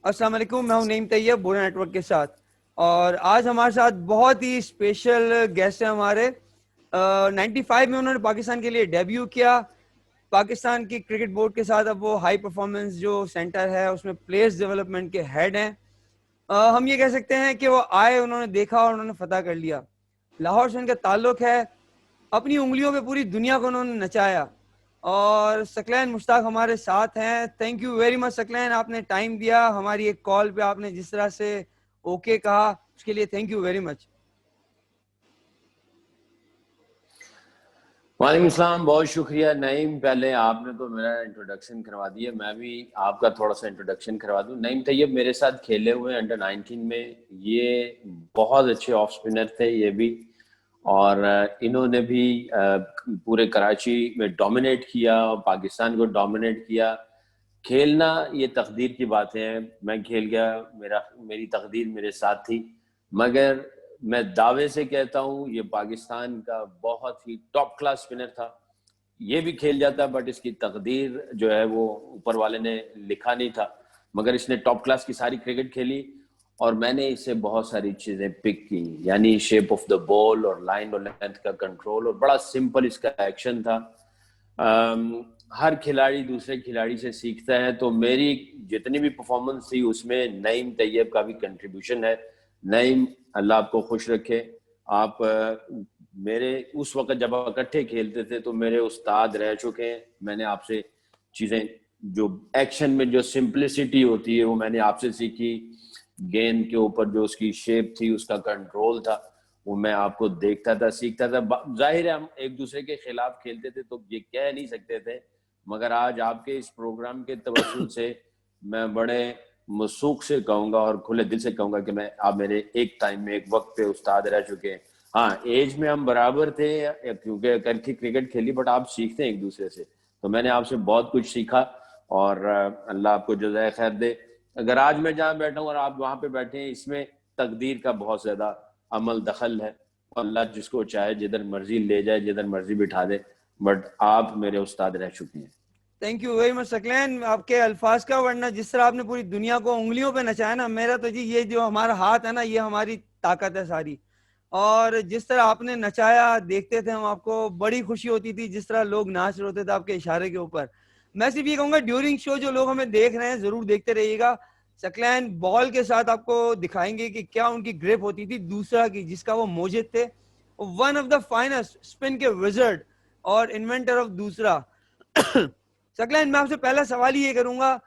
السلام علیکم، میں ہوں نعیم طیب بورا نیٹ ورک کے ساتھ، اور آج ہمارے ساتھ بہت ہی اسپیشل گیسٹ ہیں ہمارے۔ 95 میں انہوں نے پاکستان کے لیے ڈیبیو کیا۔ پاکستان کی کرکٹ بورڈ کے ساتھ اب وہ ہائی پرفارمنس جو سینٹر ہے اس میں پلیئرز ڈیولپمنٹ کے ہیڈ ہیں۔ ہم یہ کہہ سکتے ہیں کہ وہ آئے، انہوں نے دیکھا اور انہوں نے فتح کر لیا۔ لاہور سے ان کا تعلق ہے، اپنی انگلیوں پہ پوری دنیا کو انہوں نے نچایا۔ اور ثقلین مشتاق ہمارے ساتھ ہیں۔ تھینک یو ویری مچ ثقلین، آپ نے ٹائم دیا ہماری ایک کال پہ، آپ نے جس طرح سے اوکے کہا اس کے لیے تھینک یو ویری مچ۔ وعلیکم السلام، بہت شکریہ نعیم۔ پہلے آپ نے تو میرا انٹروڈکشن کروا دیا، میں بھی آپ کا تھوڑا سا انٹروڈکشن کروا دوں۔ نعیم طیب میرے ساتھ کھیلے ہوئے انڈر 19 میں، یہ بہت اچھے آف اسپنر تھے یہ بھی، اور انہوں نے بھی پورے کراچی میں ڈومینیٹ کیا، پاکستان کو ڈومینیٹ کیا۔ کھیلنا یہ تقدیر کی بات ہے، میں کھیل گیا، میری تقدیر میرے ساتھ تھی، مگر میں دعوے سے کہتا ہوں یہ پاکستان کا بہت ہی ٹاپ کلاس اسپنر تھا۔ یہ بھی کھیل جاتا بٹ اس کی تقدیر جو ہے وہ اوپر والے نے لکھا نہیں تھا، مگر اس نے ٹاپ کلاس کی ساری کرکٹ کھیلی، اور میں نے اس سے بہت ساری چیزیں پک کی، یعنی شیپ آف دا بال اور لائن اور لینتھ کا کنٹرول، اور بڑا سمپل اس کا ایکشن تھا۔ ہر کھلاڑی دوسرے کھلاڑی سے سیکھتا ہے، تو میری جتنی بھی پرفارمنس تھی اس میں نعیم طیب کا بھی کنٹریبیوشن ہے۔ نعیم، اللہ آپ کو خوش رکھے۔ آپ میرے اس وقت جب آپ اکٹھے کھیلتے تھے تو میرے استاد رہ چکے ہیں، میں نے آپ سے چیزیں جو ایکشن میں جو سمپلسٹی ہوتی ہے وہ میں نے آپ سے سیکھی، گیند کے اوپر جو اس کی شیپ تھی، اس کا کنٹرول تھا، وہ میں آپ کو دیکھتا تھا، سیکھتا تھا۔ ظاہر ہے ہم ایک دوسرے کے خلاف کھیلتے تھے تو یہ کہہ نہیں سکتے تھے، مگر آج آپ کے اس پروگرام کے توسط سے میں بڑے موثوق سے کہوں گا اور کھلے دل سے کہوں گا کہ آپ میرے ایک ٹائم میں ایک وقت پہ استاد رہ چکے ہیں۔ ہاں، ایج میں ہم برابر تھے کیونکہ کرکٹ کھیلی، بٹ آپ سیکھتے ہیں ایک دوسرے سے، تو میں نے آپ سے بہت کچھ سیکھا، اور اللہ آپ کو جزائے خیر دے۔ اگر آج میں جہاں بیٹھا ہوں اور آپ وہاں پہ بیٹھے ہیں، اس میں تقدیر کا بہت زیادہ عمل دخل ہے، اللہ جس کو چاہے جدھر مرضی لے جائے، جدھر مرضی بٹھا دے، بٹ آپ میرے استاد رہ چکے ہیں۔ تھینک یو ویری مچ ثقلین، آپ کے الفاظ کا، ورنہ جس طرح آپ نے پوری دنیا کو انگلیوں پہ نچایا نا، میرا تو جی یہ جو ہمارا ہاتھ ہے نا، یہ ہماری طاقت ہے ساری۔ اور جس طرح آپ نے نچایا، دیکھتے تھے ہم آپ کو، بڑی خوشی ہوتی تھی جس طرح لوگ ناچ رہے ہوتے تھے آپ کے اشارے کے اوپر۔ میں صرف یہ کہوں گا ڈیورنگ شو جو لوگ ہمیں دیکھ رہے ہیں ضرور دیکھتے رہیے گا، ثقلین بال کے ساتھ آپ کو دکھائیں گے کہ کیا ان کی گرپ ہوتی تھی دوسرا کی، جس کا وہ موجد تھے، one of the finest spin کے وزرڈ اور انوینٹر آف دوسرا۔ ثقلین، میں آپ سے پہلا سوال یہ کروں گا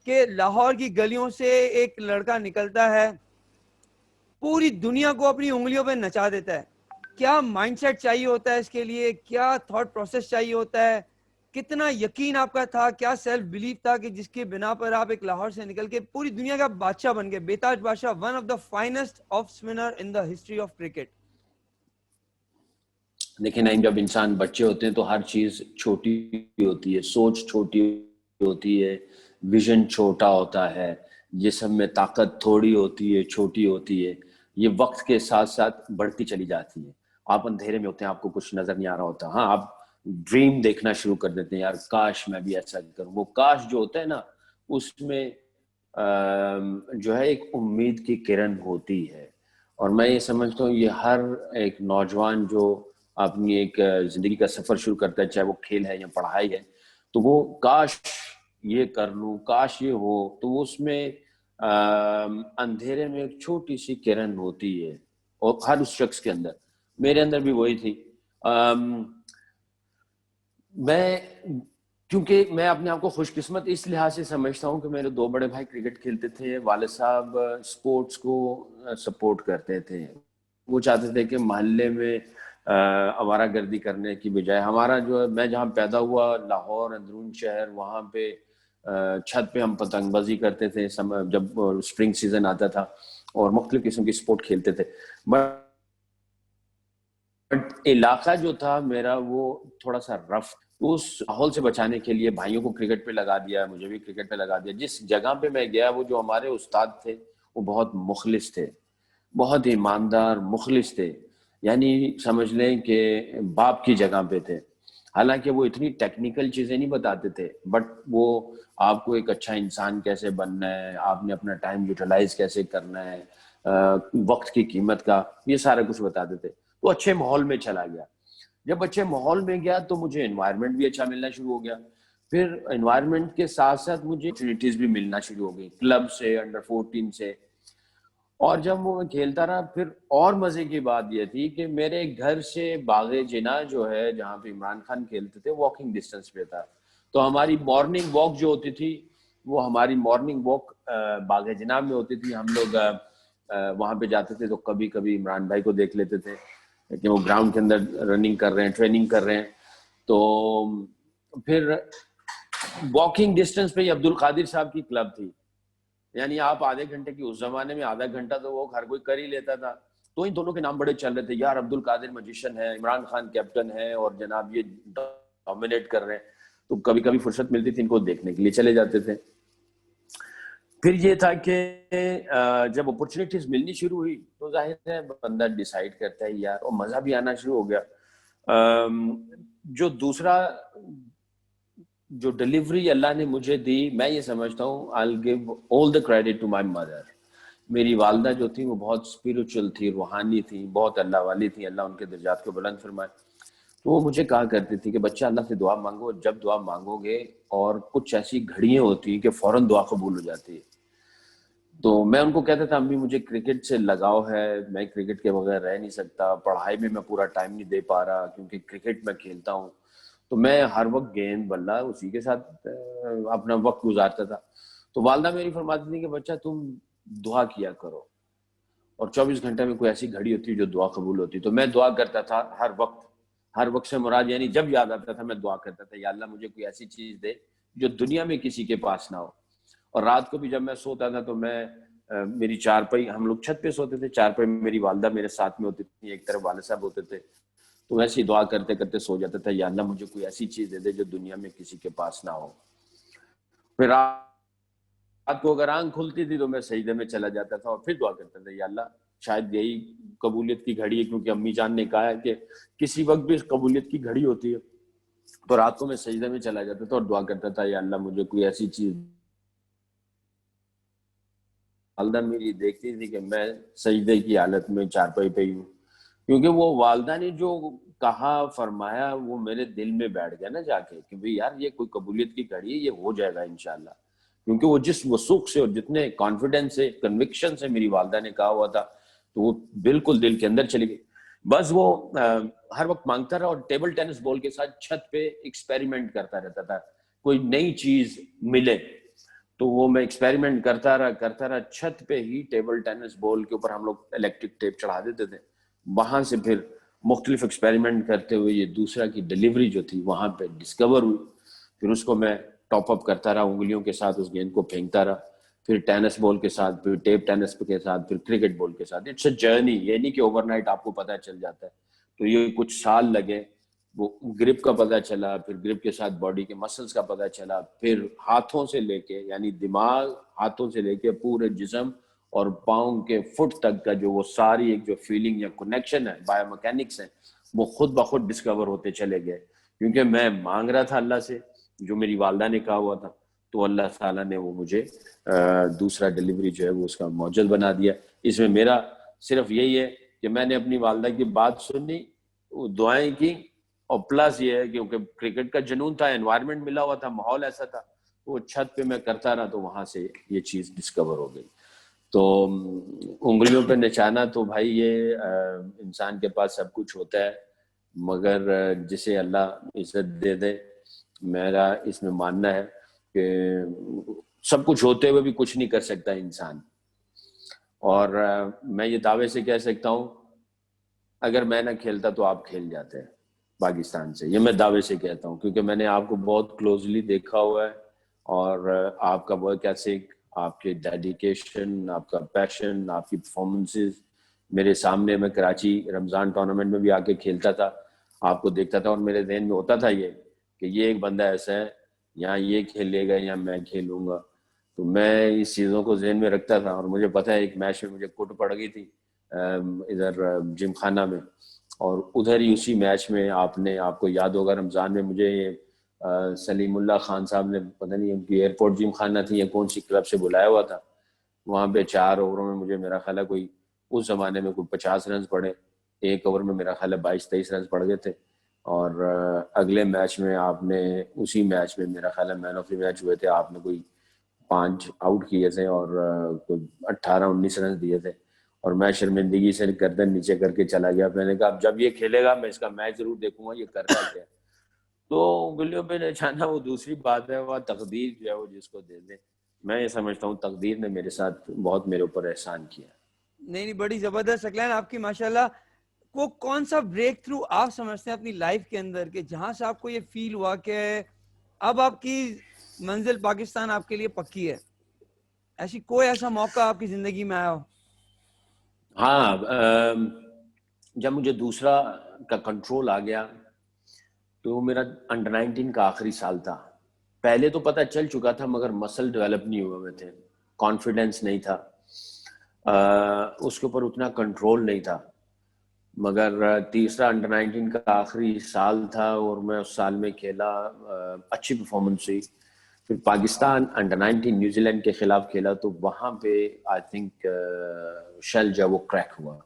کہ لاہور کی گلیوں سے ایک لڑکا نکلتا ہے، پوری دنیا کو اپنی انگلیوں پہ نچا دیتا ہے، کیا مائنڈ سیٹ چاہیے ہوتا ہے اس کے لیے، کیا تھاٹ پروسیس چاہیے ہوتا ہے، کتنا یقین آپ کا تھا، کیا سیلف بلیف تھا کہ جس کے بنا پر آپ ایک لاہور سے نکل کے پوری دنیا کا بادشاہ بن گئے، بیتاج بادشاہ، one of the finest off spinner in the history of cricket? دیکھیں نہیں، جب انسان بچے ہوتے ہیں تو ہر چیز چھوٹی ہوتی ہے، سوچ چھوٹی ہوتی ہے، ویژن چھوٹا ہوتا ہے، جسم میں طاقت تھوڑی ہوتی ہے، چھوٹی ہوتی ہے، یہ وقت کے ساتھ ساتھ بڑھتی چلی جاتی ہے۔ آپ اندھیرے میں ہوتے ہیں، آپ کو کچھ نظر نہیں آ رہا ہوتا، ہاں آپ ڈریم دیکھنا شروع کر دیتے ہیں، یار کاش میں بھی ایسا کروں۔ وہ کاش جو ہوتا ہے نا، اس میں جو ہے ایک امید کی کرن ہوتی ہے، اور میں یہ سمجھتا ہوں یہ ہر ایک نوجوان جو اپنی ایک زندگی کا سفر شروع کرتا ہے، چاہے وہ کھیل ہے یا پڑھائی ہے، تو وہ کاش یہ کر لوں، کاش یہ ہو، تو وہ اس میں اندھیرے میں ایک چھوٹی سی کرن ہوتی ہے، اور ہر اس شخص کے اندر، میرے اندر بھی وہی تھی۔ میں کیونکہ میں اپنے آپ کو خوش قسمت اس لحاظ سے سمجھتا ہوں کہ میرے دو بڑے بھائی کرکٹ کھیلتے تھے، والد صاحب سپورٹس کو سپورٹ کرتے تھے، وہ چاہتے تھے کہ محلے میں آوارہ گردی کرنے کی بجائے ہمارا جو ہے، میں جہاں پیدا ہوا لاہور اندرون شہر، وہاں پہ چھت پہ ہم پتنگ بازی کرتے تھے جب اسپرنگ سیزن آتا تھا، اور مختلف قسم کی سپورٹ کھیلتے تھے، بٹ علاقہ جو تھا میرا وہ تھوڑا سا رف، اس ماحول سے بچانے کے لیے بھائیوں کو کرکٹ پہ لگا دیا، مجھے بھی کرکٹ پہ لگا دیا۔ جس جگہ پہ میں گیا، وہ جو ہمارے استاد تھے وہ بہت مخلص تھے، بہت ایماندار مخلص تھے، یعنی سمجھ لیں کہ باپ کی جگہ پہ تھے، حالانکہ وہ اتنی ٹیکنیکل چیزیں نہیں بتاتے تھے، بٹ وہ آپ کو ایک اچھا انسان کیسے بننا ہے، آپ نے اپنا ٹائم یوٹیلائز کیسے کرنا ہے، وقت کی قیمت کا، یہ سارا کچھ بتاتے تھے. تو اچھے ماحول میں چلا گیا. جب اچھے ماحول میں گیا تو مجھے انوائرمنٹ بھی اچھا ملنا شروع ہو گیا. پھر انوائرمنٹ کے ساتھ ساتھ مجھے اپرچونیٹیز بھی ملنا شروع ہو گئی کلب سے، انڈر 14 سے. اور جب وہ میں کھیلتا رہا، پھر اور مزے کی بات یہ تھی کہ میرے گھر سے باغ جناح جو ہے جہاں پہ عمران خان کھیلتے تھے، واکنگ ڈسٹینس پہ تھا. تو ہماری مارننگ واک جو ہوتی تھی، وہ ہماری مارننگ واک باغ جناح میں ہوتی تھی. ہم لوگ وہاں پہ جاتے تھے تو کبھی کبھی عمران بھائی کو دیکھ لیتے تھے کہ وہ گراؤنڈ کے اندر رننگ کر رہے ہیں، ٹریننگ کر رہے ہیں. تو پھر واکنگ ڈسٹینس پہ ہی عبد القادر صاحب کی کلب تھی. یعنی آپ آدھے گھنٹے کی، اس زمانے میں آدھا گھنٹہ تو وہ ہر کوئی کر ہی لیتا تھا. تو ان دونوں کے نام بڑے چل رہے تھے، یار عبد القادر میجیشین ہے، عمران خان کیپٹن ہے، اور جناب یہ ڈومینیٹ کر رہے ہیں. تو کبھی کبھی فرصت ملتی تھی ان کو دیکھنے کے لیے چلے جاتے تھے. پھر یہ تھا کہ جب اپرچونیٹیز ملنی شروع ہوئی تو ظاہر ہے بندہ ڈیسائیڈ کرتا ہے یار، اور مزہ بھی آنا شروع ہو گیا. جو دوسرا جو ڈلیوری اللہ نے مجھے دی، میں یہ سمجھتا ہوں I'll give all the credit to my mother. میری والدہ جو تھی وہ بہت اسپریچل تھی، روحانی تھی، بہت اللہ والی تھی، اللہ ان کے درجات کو بلند فرمائے. تو وہ مجھے کہا کرتی تھی کہ بچہ اللہ سے دعا مانگو، جب دعا مانگو گے اور کچھ ایسی گھڑیاں ہوتی ہیں کہ فوراً دعا قبول ہو جاتی ہے. تو میں ان کو کہتا تھا امی مجھے کرکٹ سے لگاؤ ہے، میں کرکٹ کے بغیر رہ نہیں سکتا، پڑھائی میں پورا ٹائم نہیں دے پا رہا کیونکہ کرکٹ میں کھیلتا ہوں. تو میں ہر وقت گیند بلہ اسی کے ساتھ اپنا وقت گزارتا تھا. تو والدہ میری فرماتی تھی کہ بچہ تم دعا کیا کرو، اور 24 گھنٹے میں کوئی ایسی گھڑی ہوتی جو دعا قبول ہوتی. تو میں دعا کرتا تھا ہر وقت. ہر وقت سے مراد یعنی جب یاد آتا تھا میں دعا کرتا تھا، یا اللہ مجھے کوئی ایسی چیز دے جو دنیا میں کسی کے پاس نہ ہو. اور رات کو بھی جب میں سوتا تھا تو میں میری چارپائی، ہم لوگ چھت پہ سوتے تھے، چارپائی میری والدہ میرے ساتھ میں ہوتی تھی، ایک طرف والد صاحب ہوتے تھے. تو ویسے ہی دعا کرتے کرتے سو جاتا تھا، یا اللہ مجھے کوئی ایسی چیز دے دے جو دنیا میں کسی کے پاس نہ ہو. پھر رات کو اگر آنکھ کھلتی تھی تو میں سجدے میں چلا جاتا تھا اور پھر دعا کرتا تھا، یا اللہ شاید یہی قبولیت کی گھڑی ہے، کیونکہ امی جان نے کہا ہے کہ کسی وقت بھی قبولیت کی گھڑی ہوتی ہے. تو رات کو میں سجدے میں چلا جاتا تھا اور دعا کرتا تھا، یا اللہ مجھے کوئی ایسی چیز. والدہ میری دیکھتی تھی کہ میں سجدے کی حالت میں چارپائی پہ ہی ہوں، کیونکہ وہ والدہ نے جو کہا فرمایا وہ میرے دل میں بیٹھ گیا نا جا کے کہ بھئی یار یہ کوئی قبولیت کی گھڑی ہے، یہ ہو جائے گا انشاءاللہ. کیونکہ وہ جس وثوق سے اور جتنے کانفیڈنس سے، کنوکشن سے میری والدہ نے کہا ہوا تھا، تو وہ بالکل دل کے اندر چلی گئی. بس وہ ہر وقت مانگتا رہا اور ٹیبل ٹینس بال کے ساتھ چھت پہ ایکسپیریمنٹ کرتا رہتا تھا، کوئی نئی چیز ملے تو وہ میں ایکسپیریمنٹ کرتا رہا. چھت پہ ہی ٹیبل ٹینس بال کے اوپر ہم لوگ الیکٹرک ٹیپ چڑھا دیتے تھے، وہاں سے پھر مختلف ایکسپیریمنٹ کرتے ہوئے یہ دوسرا کی ڈلیوری جو تھی وہاں پہ ڈسکور ہوئی. پھر اس کو میں ٹاپ اپ کرتا رہا، انگلیوں کے ساتھ اس گیند کو پھینکتا رہا، پھر ٹینس بال کے ساتھ، پھر ٹیپ ٹینس کے ساتھ، پھر کرکٹ بال کے ساتھ. اٹس اے جرنی، یہ نہیں کہ اوور نائٹ آپ کو پتہ چل جاتا ہے. تو یہ کچھ سال لگے، وہ گرپ کا پتہ چلا، پھر گرپ کے ساتھ باڈی کے مسلز کا پتہ چلا، پھر ہاتھوں سے لے کے یعنی دماغ، ہاتھوں سے لے کے پورے جسم اور پاؤں کے فٹ تک کا جو وہ ساری ایک جو فیلنگ یا کنیکشن ہے، بایو میکینکس ہے، وہ خود بخود ڈسکور ہوتے چلے گئے. کیونکہ میں مانگ رہا تھا اللہ سے جو میری والدہ نے کہا ہوا تھا، تو اللہ تعالیٰ نے وہ مجھے دوسرا ڈلیوری جو ہے وہ اس کا موجد بنا دیا. اس میں میرا صرف یہی ہے کہ میں نے اپنی والدہ کی بات سنی، دعائیں کی، اور پلس یہ ہے کیونکہ کرکٹ کا جنون تھا، انوائرمنٹ ملا ہوا تھا، ماحول ایسا تھا، وہ چھت پہ میں کرتا رہا، تو وہاں سے یہ چیز ڈسکور ہو گئی. تو انگلیوں پہ نچانا تو بھائی یہ انسان کے پاس سب کچھ ہوتا ہے، مگر جسے اللہ عزت دے دے، میرا اس میں ماننا ہے کہ سب کچھ ہوتے ہوئے بھی کچھ نہیں کر سکتا انسان. اور میں یہ دعوے سے کہہ سکتا ہوں اگر میں نہ کھیلتا تو آپ کھیل جاتے ہیں پاکستان سے، یہ میں دعوے سے کہتا ہوں، کیونکہ میں نے آپ کو بہت کلوزلی دیکھا ہوا ہے، اور آپ کا ورک ایتھک، آپ کے ڈیڈیکیشن، آپ کا پیشن، آپ کی پرفارمنسز میرے سامنے. میں کراچی رمضان ٹورنامنٹ میں بھی آ کے کھیلتا تھا، آپ کو دیکھتا تھا، اور میرے ذہن میں ہوتا تھا یہ کہ یہ ایک بندہ ایسا ہے یہاں یہ کھیلے گا یا میں کھیلوں گا. تو میں اس چیزوں کو ذہن میں رکھتا تھا، اور مجھے پتہ ہے ایک میچ میں مجھے کٹ پڑ گئی تھی ادھر جم خانہ میں، اور ادھر ہی اسی میچ میں آپ کو یاد ہوگا رمضان میں مجھے سلیم اللہ خان صاحب نے پتہ نہیں ان کی ایئرپورٹ جم خانہ تھی یا کون سی کلب سے بلایا ہوا تھا. وہاں پہ 4 اووروں میں مجھے میرا خیال ہے کوئی اس زمانے میں کوئی 50 رنز پڑے, ایک اوور میں میرا خیال ہے 22-23 رنز پڑ گئے تھے. اور اگلے میچ میں آپ نے اسی میچ میں میرا خیال ہے مین آف دی میچ ہوئے تھے, آپ نے کوئی 5 آؤٹ کیے تھے اور کوئی 18-19 رنز دیے تھے. اور میں شرمندگی سے گردن نیچے کر کے چلا گیا. میں نے کہا اب جب یہ کھیلے گا میں اس کا میچ ضرور دیکھوں گا, یہ کر رہا ہے کیا. تو گلیوں پہ نچانا وہ دوسری بات ہے, وہ تقدیر جو ہے وہ جس کو دے دے. میں یہ سمجھتا ہوں تقدیر نے میرے ساتھ بہت میرے اوپر احسان کیا. نہیں بڑی زبردست ثقلین آپ کی ماشاءاللہ. وہ کون سا بریک تھرو آپ سمجھتے ہیں اپنی لائف کے اندر کہ جہاں سے آپ کو یہ فیل ہوا کہ اب آپ کی منزل پاکستان آپ کے لیے پکی ہے؟ ایسی کوئی ایسا موقع آپ کی زندگی میں آیا ہو؟ ہاں, جب مجھے دوسرا کا کنٹرول آ گیا تو میرا انڈر 19 کا آخری سال تھا. پہلے تو پتہ چل چکا تھا مگر مسل ڈیولپ نہیں ہوئے ہوئے تھے, کانفیڈنس نہیں تھا, اس کے اوپر اتنا کنٹرول نہیں تھا. مگر تیسرا انڈر 19 کا آخری سال تھا اور میں اس سال میں کھیلا, اچھی پرفارمنس ہوئی. پھر پاکستان انڈر 19 نیوزی لینڈ کے خلاف کھیلا تو وہاں پہ آئی تھنک شیل جو وہ کریک ہوا.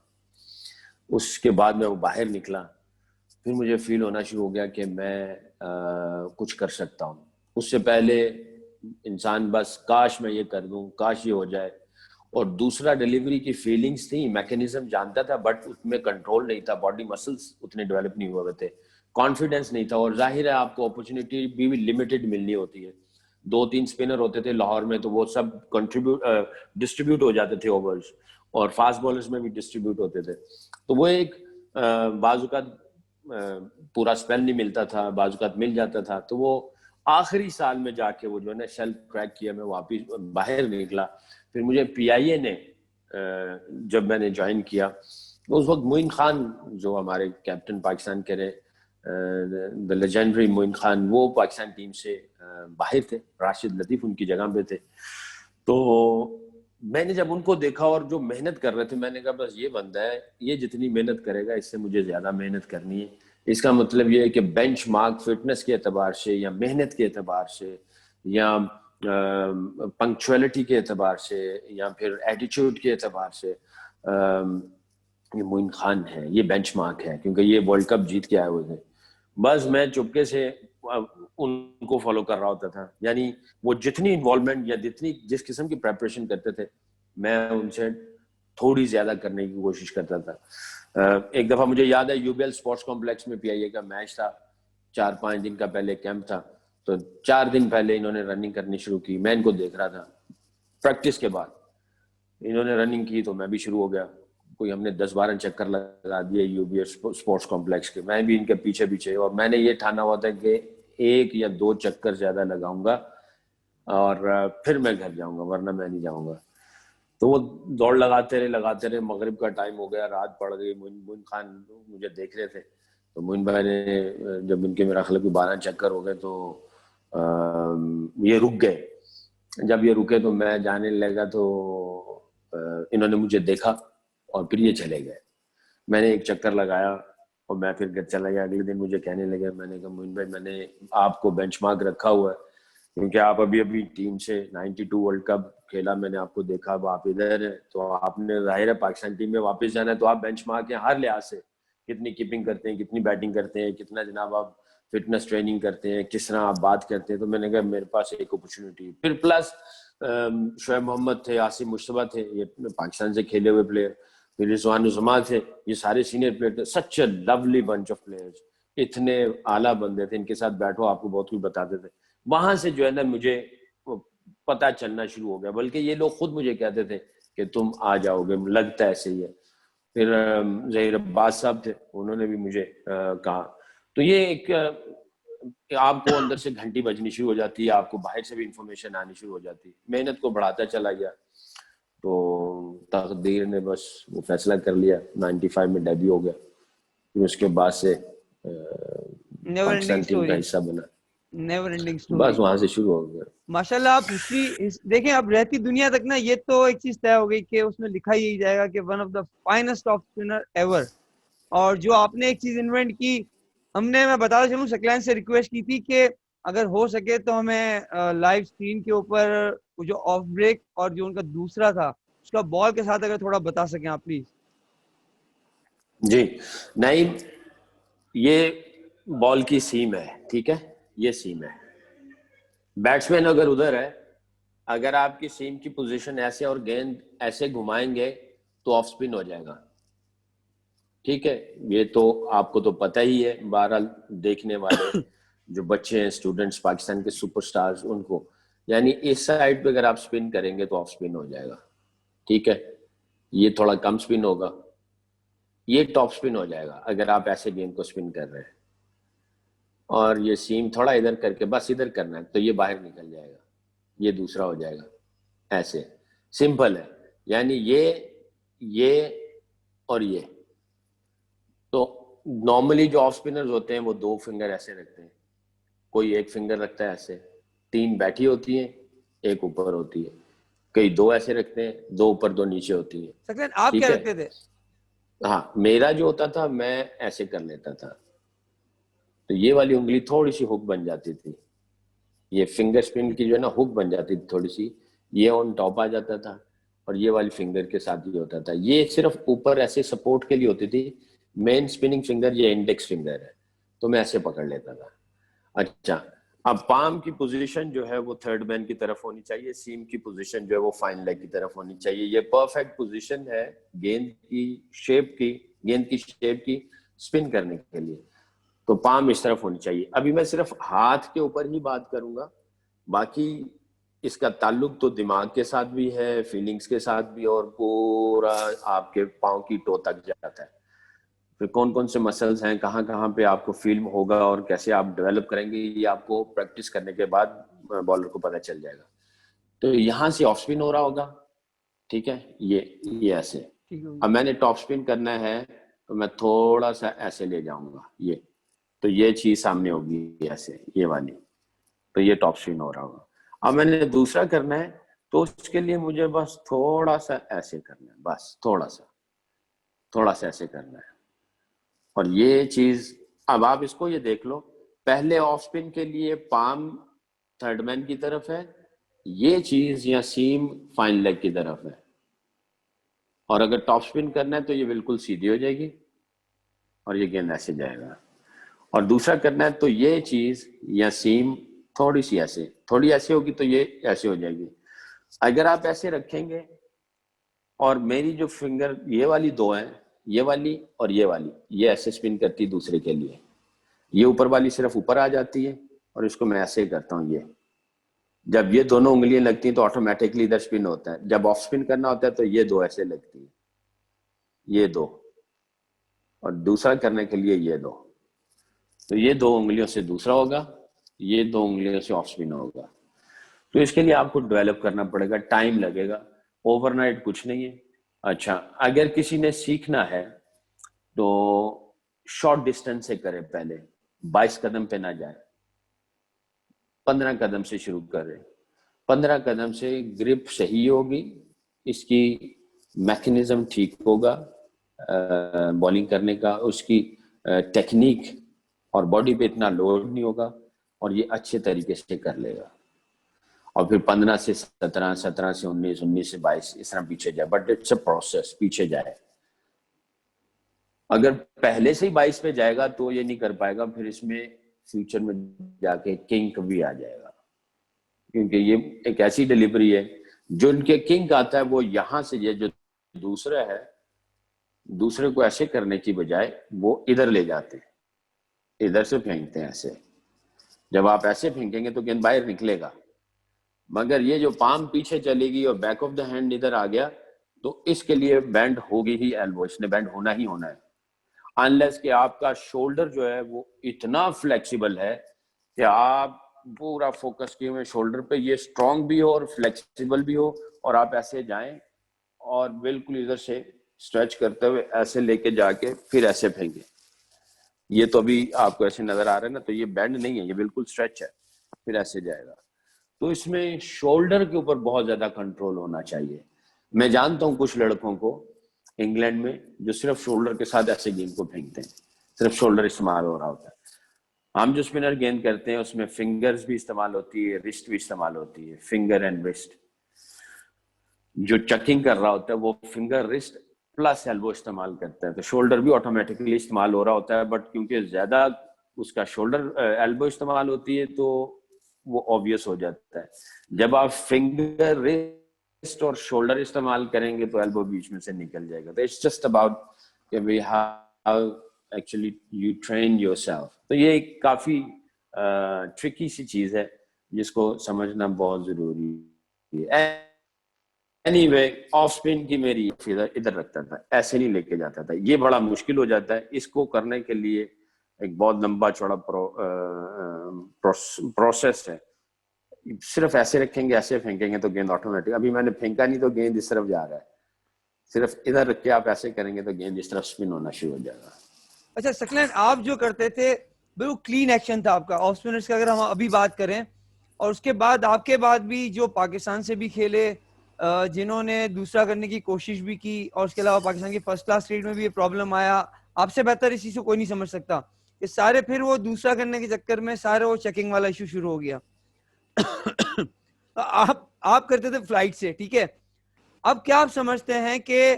اس کے بعد میں وہ باہر نکلا, پھر مجھے فیل ہونا شروع ہو گیا کہ میں کچھ کر سکتا ہوں. اس سے پہلے انسان بس کاش میں یہ کر دوں, کاش یہ ہو جائے. اور دوسرا ڈیلیوری کی فیلنگز تھی, میکینزم جانتا تھا بٹ اس میں کنٹرول نہیں تھا, باڈی مسلز اتنے ڈیولپ نہیں ہوئے تھے, کانفیڈنس نہیں تھا. اور ظاہر ہے آپ کو اپرچونیٹی بھی لمیٹڈ ملنی ہوتی ہے. 2-3 اسپنر ہوتے تھے لاہور میں تو وہ سب ڈسٹریبیوٹ ہو جاتے تھے اوورز, اور فاسٹ بالرز میں بھی ڈسٹریبیوٹ ہوتے تھے. تو وہ ایک بعض اوقات پورا اسپیل نہیں ملتا تھا, بعض اوقات مل جاتا تھا. تو وہ آخری سال میں جا کے وہ جو ہے نا شیل کریک کیا, میں واپس باہر نکلا. پھر مجھے پی آئی اے نے جب میں نے جوائن کیا اس وقت معین خان جو ہمارے کیپٹن پاکستان کے رہے, دا لیجنڈری معین خان, وہ پاکستان ٹیم سے باہر تھے, راشد لطیف ان کی جگہ پہ تھے. تو میں نے جب ان کو دیکھا اور جو محنت کر رہے تھے, میں نے کہا بس یہ بندہ ہے, یہ جتنی محنت کرے گا اس سے مجھے زیادہ محنت کرنی ہے. اس کا مطلب یہ ہے کہ بینچ مارک فٹنس کے اعتبار سے یا محنت کے اعتبار سے یا پنکچویلٹی کے اعتبار سے یا پھر ایٹیچیوڈ کے اعتبار سے یہ معین خان ہے, یہ بینچ مارک ہے, کیونکہ یہ ورلڈ کپ جیت کے آئے ہوئے تھے. بس میں چپکے سے ان کو فالو کر رہا ہوتا تھا. یعنی وہ جتنی انوالومنٹ یا جس قسم کی پریپریشن کرتے تھے میں ان سے تھوڑی زیادہ کرنے کی کوشش کرتا تھا. ایک دفعہ مجھے یاد ہے U B L sports complex میں پی آئی اے کا میچ تھا, 4-5 دن کا پہلے کیمپ تھا. تو 4 دن پہلے انہوں نے رننگ کرنی شروع کی, میں ان کو دیکھ رہا تھا. پریکٹس کے بعد انہوں نے رننگ کی تو میں بھی شروع ہو گیا. کوئی ہم نے 10-12 چکر لگا دیے U B L sports complex کے, میں بھی ان کے پیچھے پیچھے. اور میں نے یہ ٹھانا ہوا تھا کہ 1 یا 2 چکر زیادہ لگاؤں گا اور پھر میں گھر جاؤں گا, ورنہ میں نہیں جاؤں گا. تو وہ دوڑ لگاتے رہے. مغرب کا ٹائم ہو گیا, رات پڑ گئی. معین خان مجھے دیکھ رہے تھے, تو معین بھائی نے جب ان کے میرا خیال 12 چکر ہو گئے تو یہ رک گئے. جب یہ رکے تو میں جانے لگا تو انہوں نے مجھے دیکھا اور پھر یہ چلے گئے. میں نے 1 چکر لگایا اور میں پھر گھر چلا گیا. اگلے دن مجھے کہنے لگے, میں نے کہا معین بھائی میں نے آپ کو بینچ مارک رکھا ہوا ہے کیونکہ آپ ابھی ٹیم سے 92 ورلڈ کپ کھیلا, میں نے آپ کو دیکھا, اب آپ ادھر ہیں تو آپ نے ظاہر ہے پاکستان ٹیم میں واپس جانا ہے, تو آپ بینچ مارک ہیں ہر لحاظ سے, کتنی کیپنگ کرتے ہیں, کتنی بیٹنگ کرتے ہیں, کتنا جناب آپ فٹنس ٹریننگ کرتے ہیں, کس طرح آپ بات کرتے ہیں. تو میں نے کہا میرے پاس ایک اپرچونیٹی. پھر پلس شعیب محمد تھے, آصف مشتبہ تھے, یہ پاکستان سے کھیلے ہوئے پلیئر, پھر رضوان الزما تھے, یہ سارے سینئر پلیئر تھے. Such a lovely bunch of players, اتنے اعلیٰ بندے تھے, ان کے ساتھ بیٹھو آپ کو بہت کچھ بتاتے تھے. وہاں سے جو ہے نا مجھے پتہ چلنا شروع ہو گیا, بلکہ یہ لوگ خود مجھے کہتے تھے کہ تم آ جاؤ گے, لگتا ایسے ہی ہے. پھر ظہیر عباس صاحب تھے, انہوں نے بھی مجھے کہا. تو یہ ایک آپ کو اندر سے گھنٹی بجنی شروع ہو جاتی ہے, آپ کو باہر سے بھی انفارمیشن آنی شروع ہو جاتی ہے. محنت کو بڑھاتا چلا گیا تو تقدیر نے بس وہ فیصلہ کر لیا, 95 میں ڈیبیو ہو گیا. پھر اس کے بعد سے نیور اینڈنگ پاکستان ٹیم کا سٹوری, حصہ بنا, نیور اینڈنگ سٹوری. بس وہاں سے شروع ہو گیا. ماشاءاللہ آپ ہسٹری دیکھیں, اب رہتی دنیا تک نا یہ تو ایک چیز طے ہو گئی کہ اس میں لکھا ہی جائے گا کہ one of the finest off spinner ever. اور جو آپ نے ایک چیز انوینٹ کی، میں بتاتا چلوں سکلین سے ریکویسٹ کی تھی کہ اگر ہو سکے تو ہمیں لائیو اسکرین کے اوپر جو آف بریک اور جو ان کا دوسرا تھا اس کا بال کے ساتھ اگر تھوڑا بتا سکیں آپ پلیز. جی نہیں، یہ بال کی سیم ہے، ٹھیک ہے، یہ سیم ہے. بیٹسمین اگر ادھر ہے، اگر آپ کی سیم کی پوزیشن ایسے اور گیند ایسے گھمائیں گے تو آف سپن ہو جائے گا. ٹھیک ہے، یہ تو آپ کو تو پتہ ہی ہے، بہرحال دیکھنے والے جو بچے ہیں، اسٹوڈنٹس پاکستان کے سپر سٹارز، ان کو یعنی اس سائڈ پہ اگر آپ سپن کریں گے تو آف سپن ہو جائے گا. ٹھیک ہے، یہ تھوڑا کم سپن ہوگا، یہ ٹاپ سپن ہو جائے گا اگر آپ ایسے گیند کو سپن کر رہے ہیں. اور یہ سیم تھوڑا ادھر کر کے بس ادھر کرنا ہے تو یہ باہر نکل جائے گا، یہ دوسرا ہو جائے گا. ایسے سمپل ہے، یعنی یہ اور یہ. تو نارملی جو آف سپنرز ہوتے ہیں وہ 2 فنگر ایسے رکھتے ہیں، کوئی 1 فنگر رکھتا ہے ایسے، 3 بیٹھی ہوتی ہیں، 1 اوپر ہوتی ہے، کئی 2 ایسے رکھتے ہیں، 2 اوپر 2 نیچے ہوتی ہیں. سکلین آپ کیا ٹھیک ہے، رکھتے تھے؟ ہاں میرا جو ہوتا تھا میں ایسے کر لیتا تھا، تو یہ والی انگلی تھوڑی سی ہک بن جاتی تھی، یہ فنگر سپن کی جو ہے نا ہک بن جاتی تھی تھوڑی سی، یہ آن ٹاپ آ جاتا تھا اور یہ والی فنگر کے ساتھ یہ ہوتا تھا. یہ صرف اوپر ایسے سپورٹ کے لیے ہوتی تھی. مین سپننگ فنگر یہ انڈیکس فنگر ہے، تو میں ایسے پکڑ لیتا تھا. اچھا، اب پام کی پوزیشن جو ہے وہ تھرڈ مین کی طرف ہونی چاہیے، سیم کی پوزیشن جو ہے وہ فائن لیگ کی طرف ہونی چاہیے. یہ پرفیکٹ پوزیشن ہے گیند کی شیپ کی سپن کرنے کے لیے. تو پام اس طرف ہونی چاہیے. ابھی میں صرف ہاتھ کے اوپر ہی بات کروں گا، باقی اس کا تعلق تو دماغ کے ساتھ بھی ہے، فیلنگز کے ساتھ بھی، اور پورا آپ کے پاؤں کی ٹو تک جاتا ہے. پھر کون کون سے مسلز ہیں، کہاں کہاں پہ آپ کو فیل ہوگا اور کیسے آپ ڈیولپ کریں گے، یہ آپ کو پریکٹس کرنے کے بعد بالر کو پتہ چل جائے گا. تو یہاں سے آف سپن ہو رہا ہوگا، ٹھیک ہے، یہ ایسے. اب میں نے ٹاپ سپن کرنا ہے تو میں تھوڑا سا ایسے لے جاؤں گا، یہ تو یہ چیز سامنے ہوگی ایسے، یہ والی، تو یہ ٹاپ سپن ہو رہا ہوگا. اب میں نے دوسرا کرنا ہے تو اس کے لیے مجھے بس تھوڑا سا ایسے کرنا ہے، بس تھوڑا سا ایسے کرنا ہے. اور یہ چیز اب آپ اس کو یہ دیکھ لو، پہلے آف سپن کے لیے پام تھرڈ مین کی طرف ہے، یہ چیز یا سیم فائن لیگ کی طرف ہے. اور اگر ٹاپ سپن کرنا ہے تو یہ بالکل سیدھی ہو جائے گی اور یہ گیند ایسے جائے گا. اور دوسرا کرنا ہے تو یہ چیز یا سیم تھوڑی سی ایسے، تھوڑی ایسے ہوگی تو یہ ایسے ہو جائے گی. اگر آپ ایسے رکھیں گے اور میری جو فنگر یہ والی 2 ہیں، یہ والی اور یہ والی، یہ ایسے سپن کرتی دوسرے کے لیے، یہ اوپر والی صرف اوپر آ جاتی ہے اور اس کو میں ایسے ہی کرتا ہوں. یہ جب یہ دونوں انگلیاں لگتی ہیں تو آٹومیٹکلی ادھر سپن ہوتا ہے. جب آف سپن کرنا ہوتا ہے تو یہ 2 ایسے لگتی ہیں، یہ 2، اور دوسرا کرنے کے لیے یہ 2. تو یہ 2 انگلیوں سے دوسرا ہوگا، یہ 2 انگلیوں سے آف سپن ہوگا. تو اس کے لیے آپ کو ڈیولپ کرنا پڑے گا، ٹائم لگے گا، اوور نائٹ کچھ نہیں ہے. اچھا، اگر کسی نے سیکھنا ہے تو شارٹ ڈسٹینس سے کرے، پہلے 22 قدم پہ نہ جائے، 15 قدم سے شروع کرے. 15 قدم سے گرپ صحیح ہوگی، اس کی میکینزم ٹھیک ہوگا بالنگ کرنے کا، اس کی ٹیکنیک اور باڈی پہ اتنا لوڈ نہیں ہوگا اور یہ اچھے طریقے سے کر لے گا. اور پھر 15 سے 17، 17 سے 19، 19 سے 22 اس طرح پیچھے جائے. بٹ اٹس اے پروسیس، پیچھے جائے. اگر پہلے سے ہی 22 پہ جائے گا تو یہ نہیں کر پائے گا، پھر اس میں فیوچر میں جا کے کنک بھی آ جائے گا، کیونکہ یہ ایک ایسی ڈیلیوری ہے جو ان کے کنک آتا ہے وہ یہاں سے، یہ جو دوسرا ہے، دوسرے کو ایسے کرنے کی بجائے وہ ادھر لے جاتے ہیں، ادھر سے پھینکتے ہیں ایسے. جب آپ ایسے پھینکیں گے تو گیند باہر نکلے گا، مگر یہ جو پام پیچھے چلے گی اور بیک آف دا ہینڈ ادھر آ گیا تو اس کے لیے بینڈ ہوگی ہی ایلبو، اس نے بینڈ ہونا ہی ہونا ہے. انلیس کہ آپ کا شولڈر جو ہے وہ اتنا فلیکسیبل ہے کہ آپ پورا فوکس کیے ہوئے شولڈر پہ، یہ اسٹرانگ بھی ہو اور فلیکسیبل بھی ہو، اور آپ ایسے جائیں اور بالکل ادھر سے اسٹریچ کرتے ہوئے ایسے لے کے جا کے پھر ایسے پھینکیں. یہ تو ابھی آپ کو ایسے نظر آ رہا ہے نا، تو یہ بینڈ نہیں ہے، یہ بالکل اسٹریچ ہے، پھر ایسے جائے گا. تو اس میں شولڈر کے اوپر بہت زیادہ کنٹرول ہونا چاہیے. میں جانتا ہوں کچھ لڑکوں کو انگلینڈ میں جو صرف شولڈر کے ساتھ ایسے گیند کو پھینکتے ہیں, صرف شولڈر استعمال ہو رہا ہوتا ہے. ہم جو اسپنر گیند کرتے ہیں اس میں فنگرز بھی استعمال ہوتی ہے, رسٹ بھی استعمال ہوتی ہے, فنگر اینڈ رسٹ. جو چکنگ کر رہا ہوتا ہے وہ فنگر, رسٹ پلس ایلبو استعمال کرتا ہے, تو شولڈر بھی آٹومیٹکلی استعمال ہو رہا ہوتا ہے, بٹ کیونکہ زیادہ اس کا شولڈر ایلبو استعمال ہوتی ہے تو وہ obvious ہو جاتا ہے. جب آپ فنگر, رسٹ اور شولڈر استعمال کریں گے تو ایلبو بیچ میں سے نکل جائے گا. تو اٹس جسٹ اباؤٹ کہ we have actually you train yourself. تو یہ ایک کافی ٹرکی سی چیز ہے جس کو سمجھنا بہت ضروری ہے. اینی وے آف اسپن کی میری ادھر رکھتا تھا, ایسے نہیں لے کے جاتا تھا. یہ بڑا مشکل ہو جاتا ہے, اس کو کرنے کے لیے ایک بہت لمبا چوڑا پروسیس ہے. صرف ایسے رکھیں گے, ایسے پھینکیں گے تو گیند آٹومیٹک, ابھی میں نے پھینکا نہیں تو گیند اس طرف جا رہا ہے, صرف ادھر رکھ کے آپ ایسے کریں گے تو گیند اس طرف اسپن ہونا شروع ہو جائے گا. اچھا ثقلین, آپ جو کرتے تھے بالکل کلین ایکشن تھا آپ کا آف اسپنرز کا, اگر ہم ابھی بات کریں, اور اس کے بعد آپ کے بعد بھی جو پاکستان سے بھی کھیلے, جنہوں نے دوسرا کرنے کی کوشش بھی کی, اور اس کے علاوہ پاکستان کی فرسٹ کلاس کرکٹ میں بھی یہ پرابلم آیا, آپ سے بہتر اس چیز کو کوئی نہیں سمجھ سکتا کہ سارے پھر وہ دوسرا کرنے کے چکر میں سارے وہ چیکنگ والا ایشو شروع ہو گیا. آپ کرتے تھے فلائٹ سے, ٹھیک ہے, اب کیا آپ سمجھتے ہیں کہ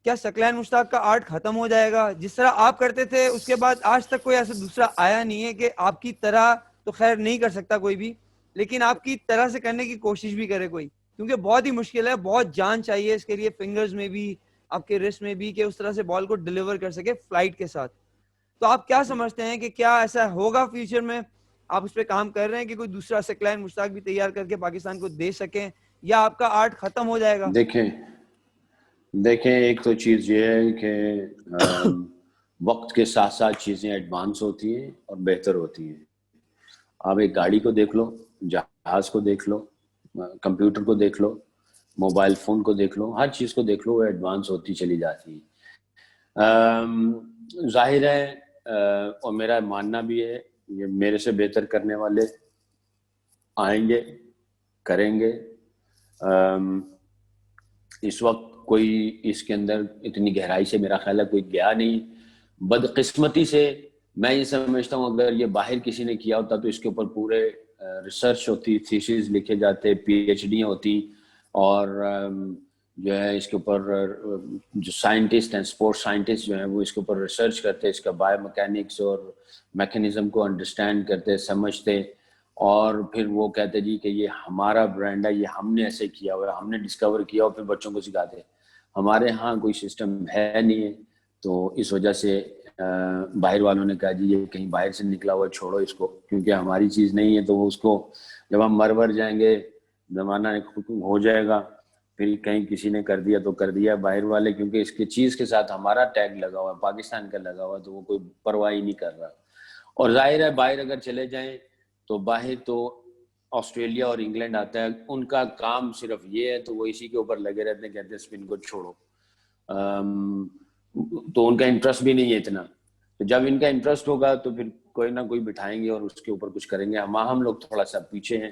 کیا ثقلین مشتاق کا آرٹ ختم ہو جائے گا جس طرح آپ کرتے تھے؟ اس کے بعد آج تک کوئی ایسا دوسرا آیا نہیں ہے کہ آپ کی طرح, تو خیر نہیں کر سکتا کوئی بھی, لیکن آپ کی طرح سے کرنے کی کوشش بھی کرے کوئی, کیونکہ بہت ہی مشکل ہے, بہت جان چاہیے اس کے لیے, فنگرز میں بھی, آپ کے رسٹ میں بھی, کہ اس طرح سے بال کو ڈیلیور کر سکے فلائٹ کے ساتھ. تو آپ کیا سمجھتے ہیں کہ کیا ایسا ہوگا فیوچر میں؟ آپ اس پہ کام کر رہے ہیں کہ کوئی دوسرا ثقلین مشتاق بھی تیار کر کے پاکستان کو دے سکیں, یا آپ کا آرٹ ختم ہو جائے گا؟ دیکھیں ایک تو چیز یہ ہے کہ وقت کے ساتھ ساتھ چیزیں ایڈوانس ہوتی ہیں اور بہتر ہوتی ہیں. آپ ایک گاڑی کو دیکھ لو, جہاز کو دیکھ لو, کمپیوٹر کو دیکھ لو, موبائل فون کو دیکھ لو, ہر چیز کو دیکھ لو, وہ ایڈوانس ہوتی چلی جاتی ہے. ظاہر ہے, اور میرا ماننا بھی ہے, یہ میرے سے بہتر کرنے والے آئیں گے, کریں گے. اس وقت کوئی اس کے اندر اتنی گہرائی سے میرا خیال ہے کوئی گیا نہیں. بدقسمتی سے میں یہ سمجھتا ہوں اگر یہ باہر کسی نے کیا ہوتا تو اس کے اوپر پورے ریسرچ ہوتی, تھیسز لکھے جاتے, پی ایچ ڈی ہوتی, اور جو ہے اس کے اوپر جو سائنٹسٹ ہیں, اسپورٹس سائنٹسٹ جو ہیں, وہ اس کے اوپر ریسرچ کرتے, اس کا بایو میکینکس اور میکینزم کو انڈرسٹینڈ کرتے, سمجھتے, اور پھر وہ کہتے جی کہ یہ ہمارا برانڈ ہے, یہ ہم نے ایسے کیا ہوا ہے, ہم نے ڈسکور کیا, اور پھر بچوں کو سکھاتے. ہمارے ہاں کوئی سسٹم ہے نہیں ہے, تو اس وجہ سے باہر والوں نے کہا جی یہ کہیں باہر سے نکلا ہوا, چھوڑو اس کو, کیونکہ ہماری چیز نہیں ہے. تو وہ اس کو جب ہم مر جائیں گے, زمانہ ختم ہو جائے گا, پھر کہیں کسی نے کر دیا تو کر دیا باہر والے, کیونکہ اس کی چیز کے ساتھ ہمارا ٹیگ لگا ہوا ہے, پاکستان کا لگا ہوا ہے, تو وہ کوئی پرواہ ہی نہیں کر رہا. اور ظاہر ہے باہر اگر چلے جائیں تو باہر تو آسٹریلیا اور انگلینڈ آتا ہے, ان کا کام صرف یہ ہے, تو وہ اسی کے اوپر لگے رہتے ہیں, کہتے ہیں اسپن کو چھوڑو. تو ان کا انٹرسٹ بھی نہیں ہے اتنا. تو جب ان کا انٹرسٹ ہوگا تو پھر کوئی نہ کوئی بٹھائیں گے اور اس کے اوپر کچھ کریں گے. ہم لوگ تھوڑا سا پیچھے ہیں,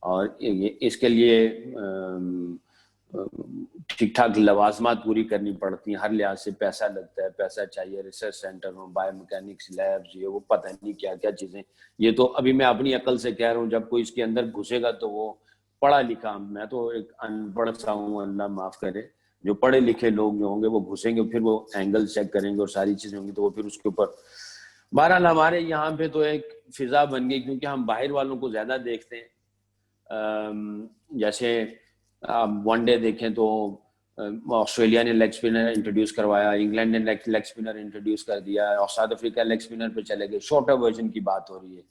اور اس کے لیے ٹھیک ٹھاک لوازمات پوری کرنی پڑتی ہیں, ہر لحاظ سے پیسہ لگتا ہے, پیسہ چاہیے, ریسرچ سینٹر ہوں, بایو میکینکس لیبس, یہ وہ پتہ نہیں کیا کیا چیزیں. یہ تو ابھی میں اپنی عقل سے کہہ رہا ہوں, جب کوئی اس کے اندر گھسے گا تو وہ پڑھا لکھا, میں تو ایک ان پڑھ سا ہوں, اللہ معاف کرے, جو پڑھے لکھے لوگ جو ہوں گے وہ گھسیں گے, پھر وہ اینگل چیک کریں گے اور ساری چیزیں ہوں گی, تو وہ پھر اس کے اوپر. بہرحال ہمارے یہاں پہ تو ایک فضا بن گئی, کیونکہ ہم باہر والوں کو زیادہ دیکھتے ہیں. جیسے آپ ون ڈے دیکھیں تو آسٹریلیا نے لیگ اسپنر انٹروڈیوس کروایا, انگلینڈ نے لیگ اسپنر انٹروڈیوس کر دیا, اور ساؤتھ افریقہ لیگ اسپنر پہ چلے گئے, شارٹر ورژن کی بات ہو رہی ہے.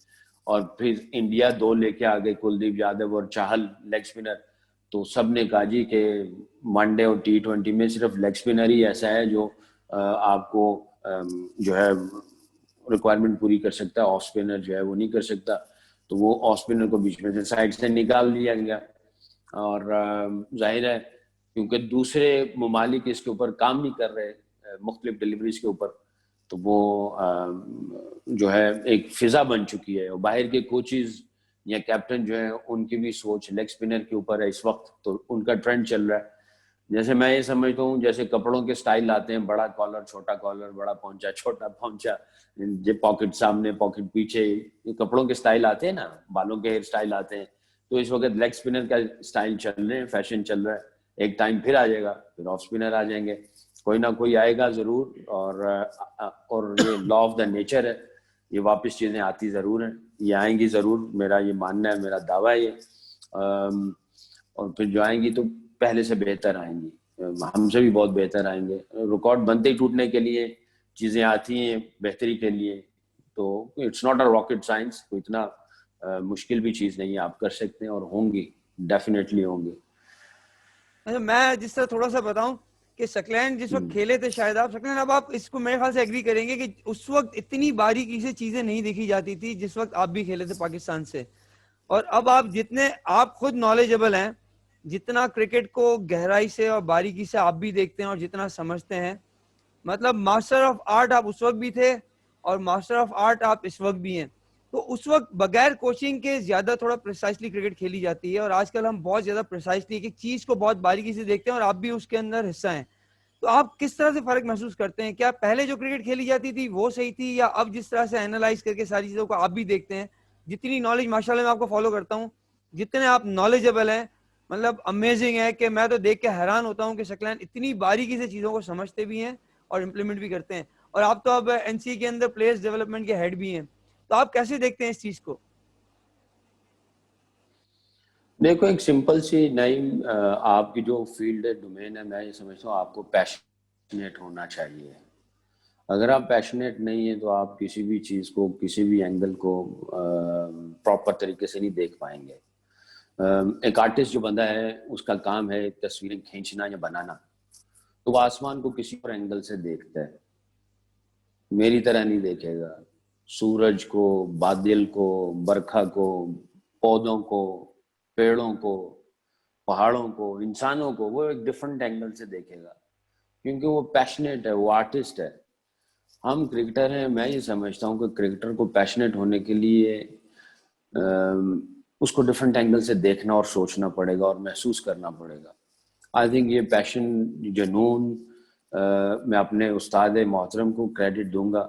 اور پھر انڈیا 2 لے کے آ گئے, کلدیپ یادو اور چاہل لیگ اسپنر. تو سب نے کہا جی کہ ون ڈے اور T20 میں صرف لیگ اسپنر ہی ایسا ہے جو آپ کو جو ہے ریکوائرمنٹ پوری کر سکتا ہے, آف اسپنر جو ہے وہ نہیں کر سکتا. تو وہ آف اسپنر کو بیچ میں سے سائڈ سے نکال دیا گیا. اور ظاہر ہے کیونکہ دوسرے ممالک اس کے اوپر کام نہیں کر رہے مختلف ڈیلیوریز کے اوپر, تو وہ جو ہے ایک فضا بن چکی ہے. اور باہر کے کوچز یا کیپٹن جو ہیں ان کی بھی سوچ لیگ اسپنر کے اوپر ہے اس وقت, تو ان کا ٹرینڈ چل رہا ہے. جیسے میں یہ سمجھتا ہوں جیسے کپڑوں کے سٹائل آتے ہیں، بڑا کالر، چھوٹا کالر، بڑا پونچا، چھوٹا پونچا، یہ پاکٹ سامنے، پاکٹ پیچھے، یہ کپڑوں کے سٹائل آتے ہیں نا، بالوں کے ہیئر سٹائل آتے ہیں. تو اس وقت لیگ اسپنر کا سٹائل چل رہے ہیں، فیشن چل رہا ہے. ایک ٹائم پھر آ جائے گا، پھر آف اسپنر آ جائیں گے، کوئی نہ کوئی آئے گا ضرور. اور یہ لا آف دا نیچر ہے، یہ واپس چیزیں آتی ضرور ہیں، یہ آئیں گی ضرور، میرا یہ ماننا ہے، میرا دعویٰ ہے یہ. اور پھر جو آئیں گی تو پہلے سے بہتر آئیں گی، ہم سے بھی بہت بہتر آئیں گے. ریکارڈ بنتے ہی ٹوٹنے کے لیے چیزیں آتی ہیں بہتری کے لیے. تو it's not a rocket science, کوئی اتنا مشکل بھی چیز نہیں ہے، آپ کر سکتے ہیں اور ہوں گی، ڈیفینیٹلی ہوں گی. میں جس طرح تھوڑا سا بتاؤں کہ سکلین جس وقت کھیلے تھے، شاید آپ سکلین، اب آپ اس کو میرے خیال سے ایگری کریں گے کہ اس وقت اتنی باریکی سے چیزیں نہیں دیکھی جاتی تھی جس وقت آپ بھی کھیلے تھے پاکستان سے. اور اب آپ جتنے آپ خود نالجبل ہیں، جتنا کرکٹ کو گہرائی سے اور باریکی سے آپ بھی دیکھتے ہیں اور جتنا سمجھتے ہیں، مطلب ماسٹر آف آرٹ آپ اس وقت بھی تھے اور ماسٹر آف آرٹ آپ اس وقت بھی ہیں. تو اس وقت بغیر کوچنگ کے زیادہ تھوڑا پریسائسلی کرکٹ کھیلی جاتی ہے، اور آج کل ہم بہت زیادہ پریسائسلی ایک چیز کو بہت باریکی سے دیکھتے ہیں اور آپ بھی اس کے اندر حصہ ہیں. تو آپ کس طرح سے فرق محسوس کرتے ہیں؟ کیا پہلے جو کرکٹ کھیلی جاتی تھی وہ صحیح تھی، یا اب جس طرح سے اینالائز کر کے ساری چیزوں کو آپ بھی دیکھتے ہیں؟ جتنی نالج ماشاءاللہ میں آپ کو فالو کرتا ہوں، جتنے آپ نالجبل ہیں، مطلب امیزنگ ہے کہ میں تو دیکھ کے حیران ہوتا ہوں کہ شکلین اتنی باریکی سے چیزوں کو سمجھتے بھی ہیں اور امپلیمنٹ بھی کرتے ہیں. اور آپ تو اب این سی کے اندر پلیئرز ڈیولپمنٹ کے ہیڈ بھی ہیں، تو آپ کیسے دیکھتے ہیں اس چیز کو؟ دیکھو ایک سمپل سی نئی آپ کی جو فیلڈ ہے، ڈومین ہے، میں یہ سمجھتا ہوں آپ کو پیشنیٹ ہونا چاہیے. اگر آپ پیشنیٹ نہیں ہیں تو آپ کسی بھی چیز کو، کسی بھی اینگل کو پراپر طریقے سے نہیں دیکھ پائیں گے. ایک آرٹسٹ جو بندہ ہے اس کا کام ہے تصویریں کھینچنا یا بنانا، تو وہ آسمان کو کسی اور اینگل سے دیکھتا ہے، میری طرح نہیں دیکھے گا. سورج کو، بادل کو، برکھا کو، پودوں کو، پیڑوں کو، پہاڑوں کو، انسانوں کو وہ ایک ڈفرنٹ اینگل سے دیکھے گا، کیونکہ وہ پیشنیٹ ہے، وہ آرٹسٹ ہے. ہم کرکٹر ہیں، میں یہ سمجھتا ہوں کہ کرکٹر کو پیشنیٹ ہونے کے لیے اس کو ڈفرنٹ اینگل سے دیکھنا اور سوچنا پڑے گا اور محسوس کرنا پڑے گا. آئی تھنک یہ پیشن، جنون، میں اپنے استاد محترم کو کریڈٹ دوں گا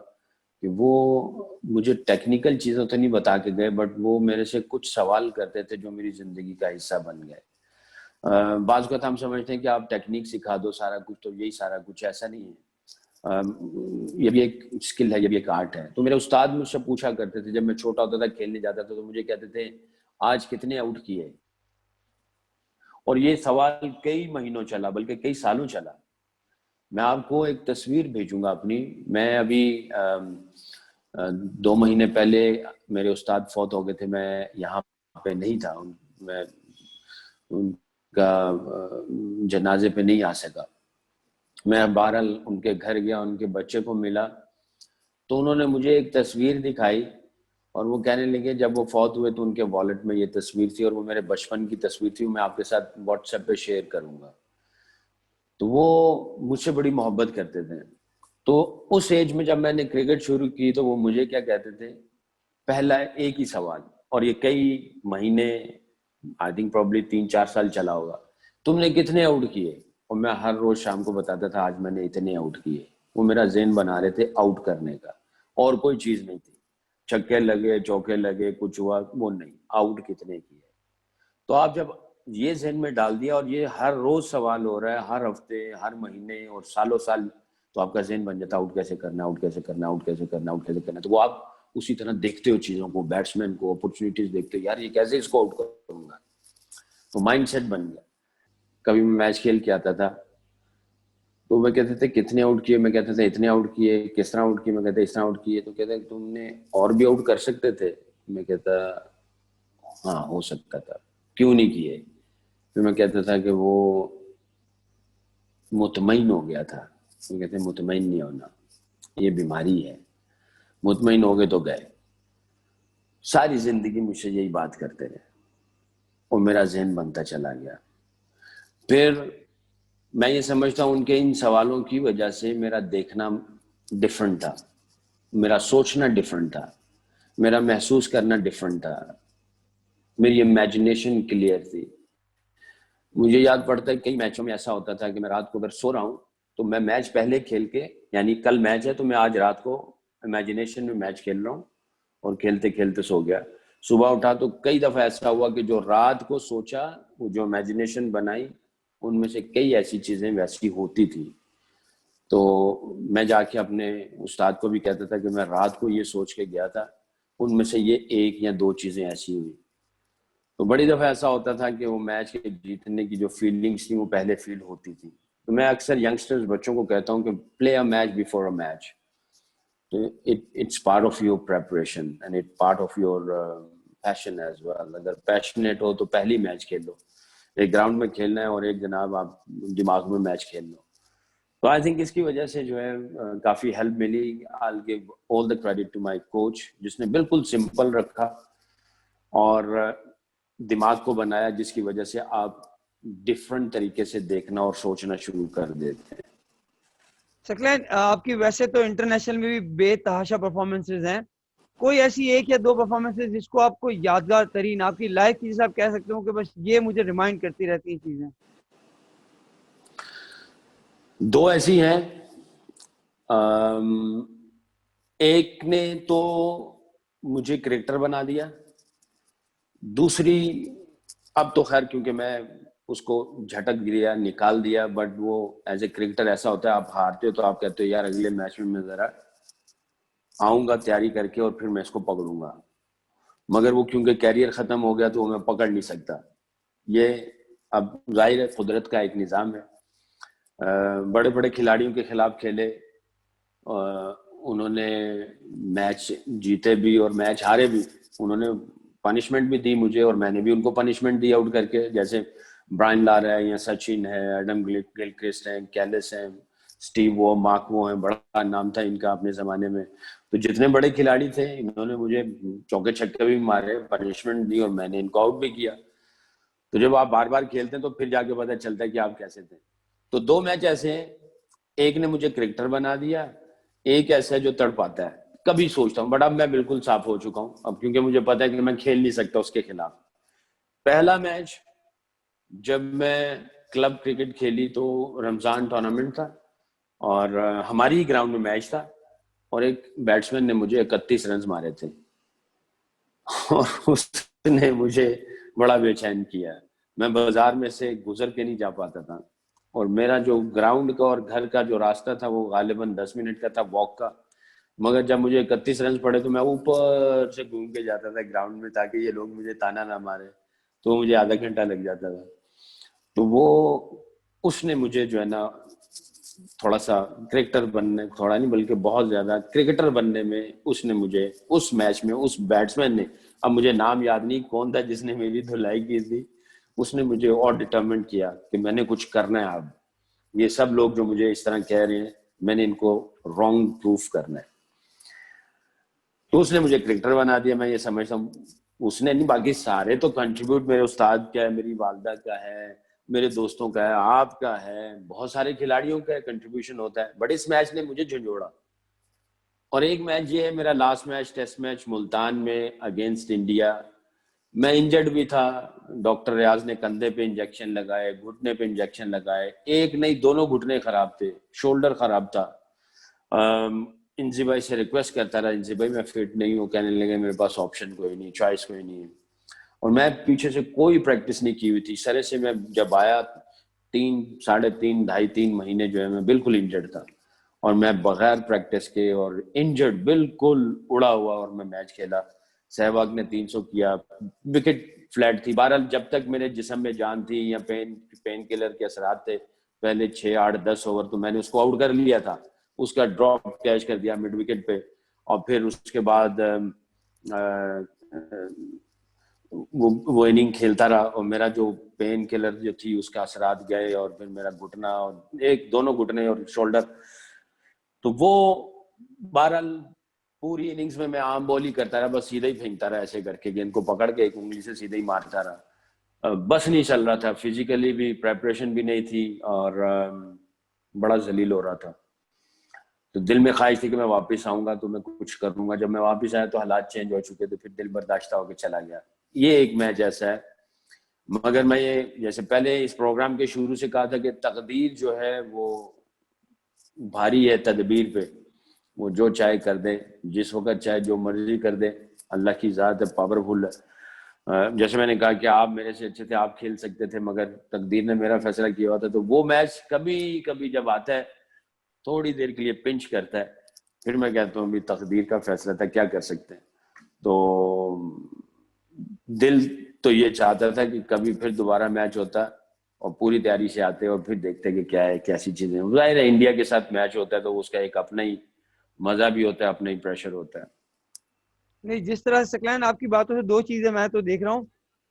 کہ وہ مجھے ٹیکنیکل چیزوں تو نہیں بتا کے گئے، بٹ وہ میرے سے کچھ سوال کرتے تھے جو میری زندگی کا حصہ بن گئے. بعض اوقات ہم سمجھتے ہیں کہ آپ ٹیکنیک سکھا دو سارا کچھ تو یہی سارا کچھ، ایسا نہیں ہے. یہ بھی ایک اسکل ہے، یہ بھی ایک آرٹ ہے. تو میرے استاد مجھ سے پوچھا کرتے تھے جب میں چھوٹا ہوتا تھا کھیلنے جاتا تھا، تو مجھے کہتے تھے آج کتنے آؤٹ کیے. اور یہ سوال کئی مہینوں چلا، بلکہ کئی سالوں چلا. میں آپ کو ایک تصویر بھیجوں گا اپنی. میں ابھی 2 مہینے پہلے میرے استاد فوت ہو گئے تھے، میں یہاں پہ نہیں تھا، میں ان کا جنازے پہ نہیں آ سکا. میں بہرحال ان کے گھر گیا، ان کے بچے کو ملا، تو انہوں نے مجھے ایک تصویر دکھائی اور وہ کہنے لگے جب وہ فوت ہوئے تو ان کے والٹ میں یہ تصویر تھی، اور وہ میرے بچپن کی تصویر تھی، میں آپ کے ساتھ واٹس ایپ پہ شیئر کروں گا. تو وہ مجھ سے بڑی محبت کرتے تھے. تو اس ایج میں جب میں نے کرکٹ شروع کی تو وہ مجھے کیا کہتے تھے، پہلا ایک ہی سوال، اور یہ کئی مہینے، آئی تھنک پروبلی 3-4 سال چلا ہوگا، تم نے کتنے آؤٹ کیے؟ اور میں ہر روز شام کو بتاتا تھا آج میں نے اتنے آؤٹ کیے. وہ میرا ذہن بنا رہے تھے آؤٹ کرنے کا، اور کوئی چیز نہیں تھی. چھکے لگے، چوکے لگے، کچھ ہوا، وہ نہیں، آؤٹ کتنے کیے. تو آپ جب یہ ذہن میں ڈال دیا اور یہ ہر روز سوال ہو رہا ہے، ہر ہفتے، ہر مہینے اور سالوں سال، تو آپ کا ذہن بن جاتا ہے آؤٹ کیسے کرنا، آؤٹ کیسے کرنا، آؤٹ کیسے کرنا، آؤٹ کیسے کرنا. تو وہ آپ اسی طرح دیکھتے ہو چیزوں کو، بیٹسمین کو اپرچونیٹیز دیکھتے ہو، یار یہ کیسے اس کو آؤٹ کروں گا. تو مائنڈ سیٹ بن گیا. کبھی میں میچ کھیل کے آتا تھا تو وہ کہتے تھے کتنے آؤٹ کیے، میں کہتا تھا اتنے آؤٹ کیے. کس طرح آؤٹ کیے، میں کہتا اس طرح آؤٹ کیے. تو کہتے تم نے اور بھی آؤٹ کر سکتے تھے. میں کہتا ہاں ہو سکتا تھا، کیوں نہیں کیے. پھر میں کہتا تھا کہ وہ مطمئن ہو گیا تھا. وہ کہتے ہیں مطمئن نہیں ہونا، یہ بیماری ہے، مطمئن ہو گئے تو گئے. ساری زندگی مجھ سے یہی بات کرتے رہے اور میرا ذہن بنتا چلا گیا. پھر میں یہ سمجھتا ہوں ان کے ان سوالوں کی وجہ سے میرا دیکھنا ڈیفرنٹ تھا، میرا سوچنا ڈیفرنٹ تھا، میرا محسوس کرنا ڈیفرنٹ تھا، میری امیجنیشن کلیئر تھی. مجھے یاد پڑتا ہے کئی میچوں میں ایسا ہوتا تھا کہ میں رات کو اگر سو رہا ہوں تو میں میچ پہلے کھیل کے، یعنی کل میچ ہے تو میں آج رات کو امیجنیشن میں میچ کھیل رہا ہوں اور کھیلتے کھیلتے سو گیا. صبح اٹھا تو کئی دفعہ ایسا ہوا کہ جو رات کو سوچا، وہ جو امیجنیشن بنائی، ان میں سے کئی ایسی چیزیں ویسی ہوتی تھی. تو میں جا کے اپنے استاد کو بھی کہتا تھا کہ میں رات کو یہ سوچ کے گیا تھا، ان میں سے یہ ایک یا دو چیزیں ایسی ہوئی. تو بڑی دفعہ ایسا ہوتا تھا کہ وہ میچ کے جیتنے کی جو فیلنگس تھیں وہ پہلے فیل ہوتی تھی. تو میں اکثر ینگسٹرز بچوں کو کہتا ہوں کہ play a match before a match. It's part of your preparation and it part of your passion as well. اگر پیشنیٹ ہو تو پہلی میچ کھیل لو. ایک گراؤنڈ میں کھیلنا ہے اور ایک جناب آپ دماغ میں میچ کھیل لو. تو آئی تھنک اس کی وجہ سے جو ہے کافی ہیلپ ملی. I'll give all the credit to my coach جس نے بالکل سمپل رکھا اور دماغ کو بنایا، جس کی وجہ سے آپ ڈفرنٹ طریقے سے دیکھنا اور سوچنا شروع کر دیتے ہیں. ثقلین، آپ کی ویسے تو انٹرنیشنل میں بھی بے تحاشا پرفارمنسز ہیں، کوئی ایسی ایک یا دو پرفارمنسز جس کو آپ کو یادگار ترین آپ کی لائف کی، جسے آپ کہہ سکتے ہو کہ بس یہ مجھے ریمائنڈ کرتی رہتی ہیں چیزیں؟ دو ایسی ہیں. ایک نے تو مجھے کریکٹر بنا دیا، دوسری اب تو خیر کیونکہ میں اس کو جھٹک دیا، نکال دیا، بٹ وہ ایز اے کرکٹر ایسا ہوتا ہے آپ ہارتے ہو تو آپ کہتے ہو یار اگلے میچ میں ذرا آؤں گا تیاری کر کے اور پھر میں اس کو پکڑوں گا. مگر وہ کیونکہ کیریئر ختم ہو گیا تو وہ میں پکڑ نہیں سکتا. یہ اب ظاہر ہے قدرت کا ایک نظام ہے. بڑے بڑے کھلاڑیوں کے خلاف کھیلے، انہوں نے میچ جیتے بھی اور میچ ہارے بھی. انہوں نے پنشمنٹ بھی دی مجھے اور میں نے بھی ان کو پنشمنٹ دی آؤٹ کر کے، جیسے برائن لارا ہے یا سچن ہے، ایڈم گلکرسٹ ہیں، کیلس ہیں، اسٹیو وو، مارک وو ہیں، بڑا نام تھا ان کا اپنے زمانے میں. تو جتنے بڑے کھلاڑی تھے انہوں نے مجھے چوکے چھکے بھی مارے، پنشمنٹ دی اور میں نے ان کو آؤٹ بھی کیا. تو جب آپ بار بار کھیلتے ہیں تو پھر جا کے پتہ چلتا ہے کہ آپ کیسے تھے. تو دو میچ ایسے ہیں، ایک نے مجھے کرکٹر بنا دیا، ایک ایسا ہے جو تڑ پاتا ہے. کبھی سوچتا ہوں بٹ اب میں بالکل صاف ہو چکا ہوں اب، کیونکہ مجھے پتا ہے کہ میں کھیل نہیں سکتا اس کے خلاف. پہلا میچ جب میں کلب کرکٹ کھیلی تو رمضان ٹورنامنٹ تھا اور ہماری ہی گراؤنڈ میں میچ تھا اور ایک بیٹسمین نے مجھے 31 رنز مارے تھے اور اس نے مجھے بڑا بے چین کیا. میں بازار میں سے گزر کے نہیں جا پاتا تھا اور میرا جو گراؤنڈ کا اور گھر کا جو راستہ تھا وہ غالباً 10 منٹ کا تھا واک کا. مگر جب مجھے 31 رنز پڑے تو میں اوپر سے گھوم کے جاتا تھا گراؤنڈ میں تاکہ یہ لوگ مجھے تانا نہ مارے. تو مجھے آدھا گھنٹہ لگ جاتا تھا. تو وہ اس نے مجھے جو ہے نا تھوڑا سا کرکٹر بننے، تھوڑا نہیں بلکہ بہت زیادہ کرکٹر بننے میں اس نے مجھے اس میچ میں، اس بیٹسمین نے، اب مجھے نام یاد نہیں کون تھا جس نے میری دھلائی کی تھی، اس نے مجھے اور ڈٹرمنٹ کیا کہ میں نے کچھ کرنا ہے. اب یہ سب لوگ جو مجھے اس طرح کہہ رہے ہیں میں نے ان کو رانگ پروف کرنا ہے. تو اس نے مجھے کرکٹر بنا دیا. میں یہ سمجھتا ہوں اس نے نہیں، باقی سارے تو کنٹریبیوٹ میرے استاد کا ہے، میری والدہ کا ہے، میرے دوستوں کا ہے، آپ کا ہے، بہت سارے کھلاڑیوں کا کنٹریبیوشن ہوتا ہے. بٹ اس میچ نے مجھے جھنجھوڑا. اور ایک میچ یہ ہے میرا last match, test match Multan میں اگینسٹ انڈیا. میں انجرڈ بھی تھا، ڈاکٹر ریاض نے کندھے پہ انجیکشن لگائے، گھٹنے پہ انجیکشن لگائے، ایک نہیں دونوں گھٹنے خراب تھے، شولڈر خراب تھا. انزی بھائی سے ریکویسٹ کرتا رہا، انزی بھائی میں فٹ نہیں ہوں. کہنے لگے میرے پاس آپشن کوئی نہیں، چوائس کوئی نہیں ہے. اور میں پیچھے سے کوئی پریکٹس نہیں کی ہوئی تھی. سرے سے میں جب آیا 3.5 3 مہینے جو ہے میں بالکل انجرڈ تھا اور میں بغیر پریکٹس کے اور انجرڈ بالکل اڑا ہوا اور میں میچ کھیلا. سہواگ نے 300 کیا، وکٹ فلیٹ تھی. بہرحال جب تک میرے جسم میں جان تھی یا پین کلر کے اثرات تھے، پہلے 6 8 10 اوور تو میں نے اس کو آؤٹ کر لیا تھا. اس کا ڈراپ کیچ کر دیا مڈ وکٹ پہ اور پھر اس کے بعد وہ اننگ کھیلتا رہا اور میرا جو پین کلر جو تھی اس کا اثرات گئے اور پھر میرا گھٹنا اور دونوں گھٹنے اور شولڈر. تو وہ بہرحال پوری اننگز میں عام بال ہی کرتا رہا، بس سیدھا ہی پھینکتا رہا ایسے کر کے، گیند کو پکڑ کے ایک انگلی سے سیدھا ہی مارتا رہا. بس نہیں چل رہا تھا، فزیکلی بھی پریپریشن بھی نہیں تھی اور بڑا ذلیل ہو رہا تھا. تو دل میں خواہش تھی کہ میں واپس آؤں گا تو میں کچھ کروں گا. جب میں واپس آیا تو حالات چینج ہو چکے تھے، پھر دل برداشتہ ہو کے چلا گیا. یہ ایک میچ ایسا ہے مگر میں یہ جیسے پہلے اس پروگرام کے شروع سے کہا تھا کہ تقدیر جو ہے وہ بھاری ہے تدبیر پہ، وہ جو چاہے کر دے، جس وقت چاہے جو مرضی کر دے، اللہ کی ذات ہے، پاورفل ہے۔ جیسے میں نے کہا کہ آپ میرے سے اچھے تھے، آپ کھیل سکتے تھے، مگر تقدیر نے میرا فیصلہ کیا ہوا تھا۔ تو وہ میچ کبھی کبھی جب آتا ہے تھوڑی دیر کے لیے پنچ کرتا ہے، پھر میں کہتا ہوں بھی تقدیر کا فیصلہ تھا، کیا کر سکتے ہیں۔ تو دل تو یہ چاہتا تھا کہ کبھی پھر دوبارہ میچ ہوتا اور پوری تیاری سے آتے اور پھر دیکھتے کہ کیا ہے، کیسی چیزیں۔ ظاہر ہے انڈیا کے ساتھ میچ ہوتا ہے تو اس کا ایک اپنا ہی مزہ بھی ہوتا ہے، اپنا ہی پریشر ہوتا ہے۔ نہیں، جس طرح سکلین آپ کی باتوں سے دو چیزیں میں تو دیکھ رہا ہوں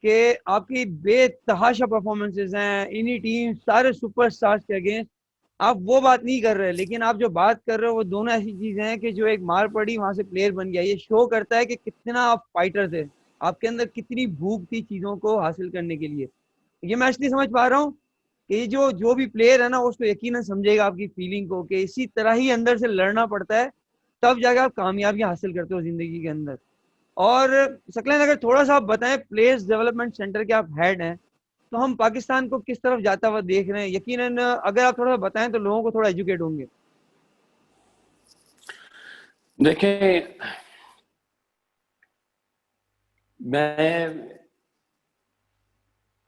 کہ آپ کی بے تحاشا پرفارمنسز ہیں انہی ٹیم سارے سپر سٹارز کے اگینسٹ، آپ وہ بات نہیں کر رہے، لیکن آپ جو بات کر رہے ہو وہ دونوں ایسی چیزیں ہیں کہ جو ایک مار پڑی وہاں سے پلیئر بن گیا۔ یہ شو کرتا ہے کہ کتنا آپ فائٹر تھے، آپ کے اندر کتنی بھوک تھی چیزوں کو حاصل کرنے کے لیے۔ یہ میں اس لیے سمجھ پا رہا ہوں کہ یہ جو بھی پلیئر ہے نا اس کو یقیناً سمجھے گا آپ کی فیلنگ کو، کہ اسی طرح ہی اندر سے لڑنا پڑتا ہے، تب جا کے آپ کامیابیاں حاصل کرتے ہو زندگی کے اندر۔ اور سکلین اگر تھوڑا سا آپ بتائیں، پلیئرز ڈیولپمنٹ سینٹر کے آپ ہیڈ ہیں، تو ہم پاکستان کو کس طرف جاتا ہوا دیکھ رہے ہیں؟ یقیناً اگر آپ تھوڑا سا بتائیں تو لوگوں کو تھوڑا ایجوکیٹ ہوں گے۔ دیکھیں، میں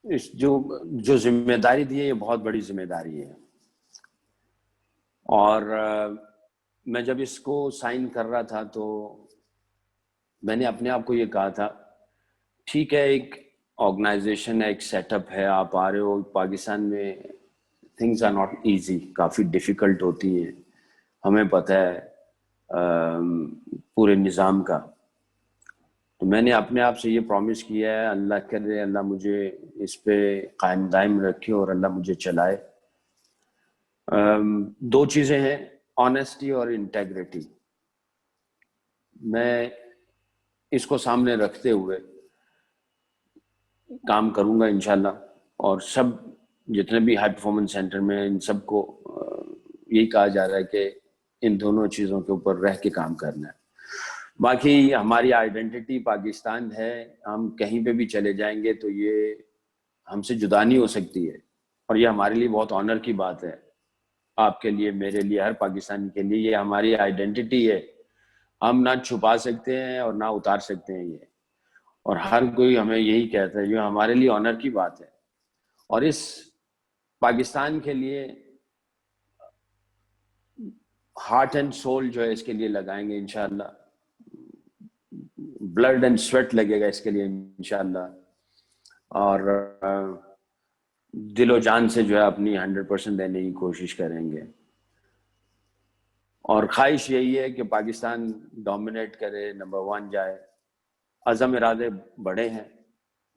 اس جو ذمہ داری دی ہے یہ بہت بڑی ذمہ داری ہے، اور میں جب اس کو سائن کر رہا تھا تو میں نے اپنے آپ کو یہ کہا تھا ٹھیک ہے، ایک آرگنائزیشن ہے، ایک سیٹ اپ ہے، آپ آ رہے ہو پاکستان میں، تھنگز آر ناٹ ایزی، کافی ڈیفیکلٹ ہوتی ہیں، ہمیں پتہ ہے پورے نظام کا۔ تو میں نے اپنے آپ سے یہ پرومس کیا ہے، اللہ کرے اللہ مجھے اس پہ قائم دائم رکھے اور اللہ مجھے چلائے۔ دو چیزیں ہیں، آنیسٹی اور انٹیگریٹی۔ میں اس کو سامنے رکھتے ہوئے کام کروں گا انشاءاللہ، اور سب جتنے بھی ہائی پرفارمنس سینٹر میں ان سب کو یہی کہا جا رہا ہے کہ ان دونوں چیزوں کے اوپر رہ کے کام کرنا ہے۔ باقی ہماری آئیڈینٹی پاکستان ہے، ہم کہیں پہ بھی چلے جائیں گے تو یہ ہم سے جدا نہیں ہو سکتی ہے، اور یہ ہمارے لیے بہت آنر کی بات ہے، آپ کے لیے، میرے لیے، ہر پاکستانی کے لیے۔ یہ ہماری آئیڈینٹی ہے، ہم نہ چھپا سکتے ہیں اور نہ اتار سکتے ہیں یہ، اور ہر کوئی ہمیں یہی کہتا ہے، یہ ہمارے لیے آنر کی بات ہے۔ اور اس پاکستان کے لیے ہارٹ اینڈ سول جو ہے اس کے لیے لگائیں گے انشاءاللہ، بلڈ اینڈ سویٹ لگے گا اس کے لیے انشاءاللہ، اور دل و جان سے جو ہے اپنی 100% دینے کی کوشش کریں گے۔ اور خواہش یہی ہے کہ پاکستان ڈومینیٹ کرے، نمبر 1 جائے۔ عزم ارادے بڑے ہیں،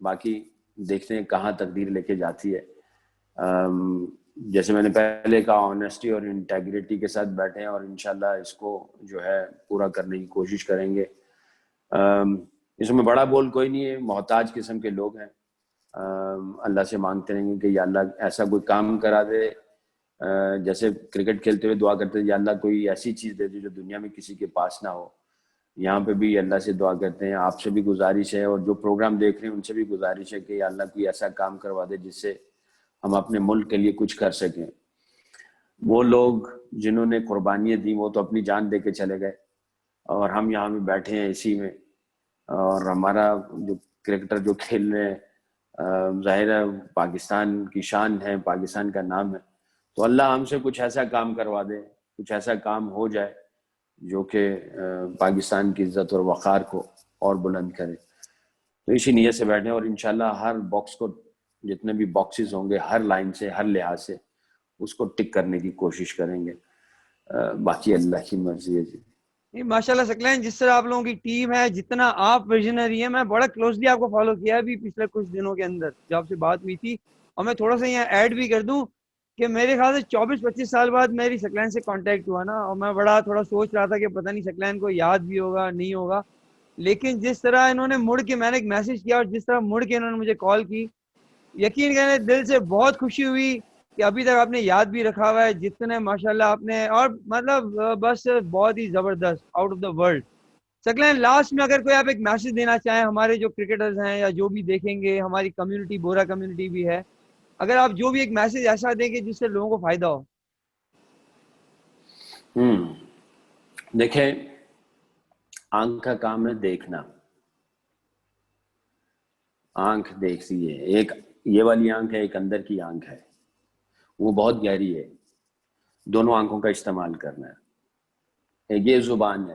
باقی دیکھتے ہیں کہاں تقدیر لے کے جاتی ہے۔ جیسے میں نے پہلے کہا، آنیسٹی اور انٹیگریٹی کے ساتھ بیٹھے ہیں، اور انشاءاللہ اس کو جو ہے پورا کرنے کی کوشش کریں گے۔ اس میں بڑا بول کوئی نہیں ہے، محتاج قسم کے لوگ ہیں، اللہ سے مانگتے رہیں گے کہ یا اللہ ایسا کوئی کام کرا دے، جیسے کرکٹ کھیلتے ہوئے دعا کرتے ہیں یا اللہ کوئی ایسی چیز دے دے جو دنیا میں کسی کے پاس نہ ہو۔ یہاں پہ بھی اللہ سے دعا کرتے ہیں، آپ سے بھی گزارش ہے، اور جو پروگرام دیکھ رہے ہیں ان سے بھی گزارش ہے کہ یا اللہ کوئی ایسا کام کروا دے جس سے ہم اپنے ملک کے لیے کچھ کر سکیں۔ وہ لوگ جنہوں نے قربانیاں دی وہ تو اپنی جان دے کے چلے گئے، اور ہم یہاں بھی بیٹھے ہیں اسی میں، اور ہمارا جو کرکٹر جو کھیل رہے ہیں، ظاہر ہے پاکستان کی شان ہے، پاکستان کا نام ہے، تو اللہ ہم سے کچھ ایسا کام کروا دے، کچھ ایسا کام ہو جائے جو کہ پاکستان کی عزت اور وقار کو اور بلند کرے۔ تو اسی نیت سے بیٹھے ہیں، اور انشاءاللہ ہر باکس کو، جتنے بھی باکسز ہوں گے، ہر لائن سے، ہر لحاظ سے اس کو ٹک کرنے کی کوشش کریں گے۔ باقی اللہ کی مرضی ہے جی۔ ماشاءاللہ سکلین، جس طرح آپ لوگوں کی ٹیم ہے، جتنا آپ ویژنری ہیں، میں بڑا کلوزلی آپ کو فالو کیا ہے ابھی پچھلے کچھ دنوں کے اندر جب آپ سے بات ہوئی تھی، اور میں تھوڑا سا یہاں ایڈ بھی کر دوں کہ میرے خیال سے 24-25 سال بعد میری سکلین سے کانٹیکٹ ہوا نا، اور میں بڑا تھوڑا سوچ رہا تھا کہ پتہ نہیں سکلین کو یاد بھی ہوگا نہیں ہوگا، لیکن جس طرح انہوں نے مڑ کے، میں نے ایک میسج کیا اور جس طرح مڑ کے انہوں نے مجھے کال کی، یقین کریں دل سے بہت خوشی ہوئی کہ ابھی تک آپ نے یاد بھی رکھا ہوا ہے جتنے ماشاءاللہ آپ نے، اور مطلب بس بہت ہی زبردست، out of the world. Saqlain last میں اگر کوئی آپ ایک میسج دینا چاہیں ہمارے جو کرکٹرز ہیں یا جو بھی دیکھیں گے، ہماری کمیونٹی بورا کمیونٹی بھی ہے، اگر آپ جو بھی ایک میسج ایسا دیں گے جس سے لوگوں کو فائدہ ہو. دیکھیں، آنکھ کا کام ہے دیکھنا. آنکھ دیکھتی ہے، ایک یہ والی آنکھ ہے، ایک اندر کی آنکھ ہے، وہ بہت گہری ہے. دونوں آنکھوں کا استعمال کرنا ہے. ایک یہ زبان ہے،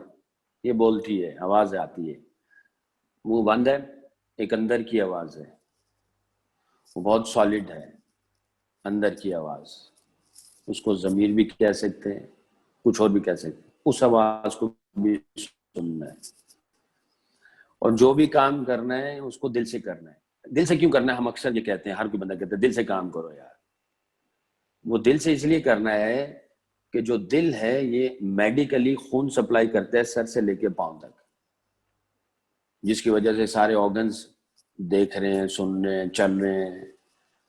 یہ بولتی ہے، آواز آتی ہے، وہ بند ہے. ایک اندر کی آواز ہے، وہ بہت سالڈ ہے، اندر کی آواز. اس کو ضمیر بھی کہہ سکتے ہیں، کچھ اور بھی کہہ سکتے ہیں. اس آواز کو بھی سننا ہے، اور جو بھی کام کرنا ہے اس کو دل سے کرنا ہے. دل سے کیوں کرنا ہے؟ ہم اکثر یہ کہتے ہیں، ہر کوئی بندہ کہتا ہے دل سے کام کرو یار. وہ دل سے اس لیے کرنا ہے کہ جو دل ہے یہ میڈیکلی خون سپلائی کرتا ہے سر سے لے کے پاؤں تک، جس کی وجہ سے سارے آرگنز دیکھ رہے ہیں، سن رہے ہیں، چل رہے ہیں،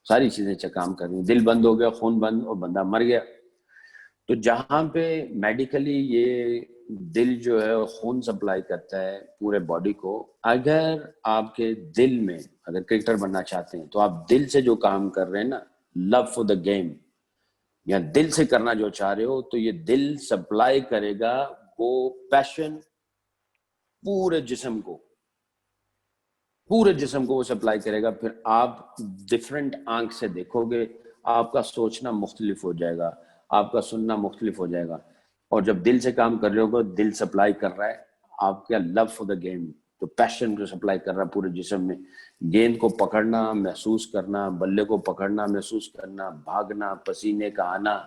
ساری چیزیں کام کر رہی ہیں. دل بند ہو گیا، خون بند، اور بندہ مر گیا. تو جہاں پہ میڈیکلی یہ دل جو ہے خون سپلائی کرتا ہے پورے باڈی کو، اگر آپ کے دل میں، اگر کرکٹر بننا چاہتے ہیں تو آپ دل سے جو کام کر رہے ہیں نا، لو فار دا گیم، یا دل سے کرنا جو چاہ رہے ہو، تو یہ دل سپلائی کرے گا وہ پیشن پورے جسم کو، پورے جسم کو وہ سپلائی کرے گا. پھر آپ ڈفرینٹ آنکھ سے دیکھو گے، آپ کا سوچنا مختلف ہو جائے گا، آپ کا سننا مختلف ہو جائے گا. اور جب دل سے کام کر رہے ہوگا، دل سپلائی کر رہا ہے آپ کا لو فار دا گیم، تو پیشن کو سپلائی کر رہا ہے پورے جسم میں. گیند کو پکڑنا، محسوس کرنا، بلے کو پکڑنا، محسوس کرنا، بھاگنا، پسینے کا آنا،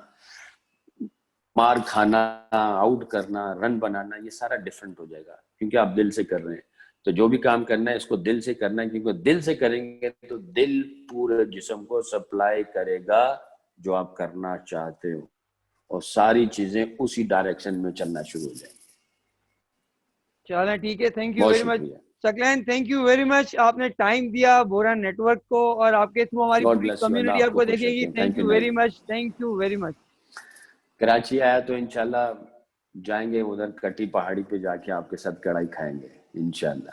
مار کھانا، آؤٹ کرنا، رن بنانا، یہ سارا ڈفرینٹ ہو جائے گا کیونکہ آپ دل سے کر رہے ہیں. تو جو بھی کام کرنا ہے اس کو دل سے کرنا ہے، کیونکہ دل سے کریں گے تو دل پورے جسم کو سپلائی کرے گا جو آپ کرنا چاہتے ہو، اور ساری چیزیں اسی ڈائریکشن میں چلنا شروع ہو جائیں. چلیں ٹھیک ہے، تھینک یو بہت ویری مچ شکریہ. شکلین، تھینک یو ویری مچ. آپ نے ٹائم دیا بورا نیٹ ورک کو، اور آپ کے تھرو ہماری گاڈ پوری بلیس یو، اللہ کمیونٹی آپ آپ کو کو خوش دیکھے گی. رکھیں. Thank thank you you very Naeem. Much, thank you very much. Karachi آیا تو انشاءاللہ جائیں گے ادھر کٹی پہاڑی پہ، جا کے آپ کے ساتھ کڑھائی کھائیں گے انشاءاللہ.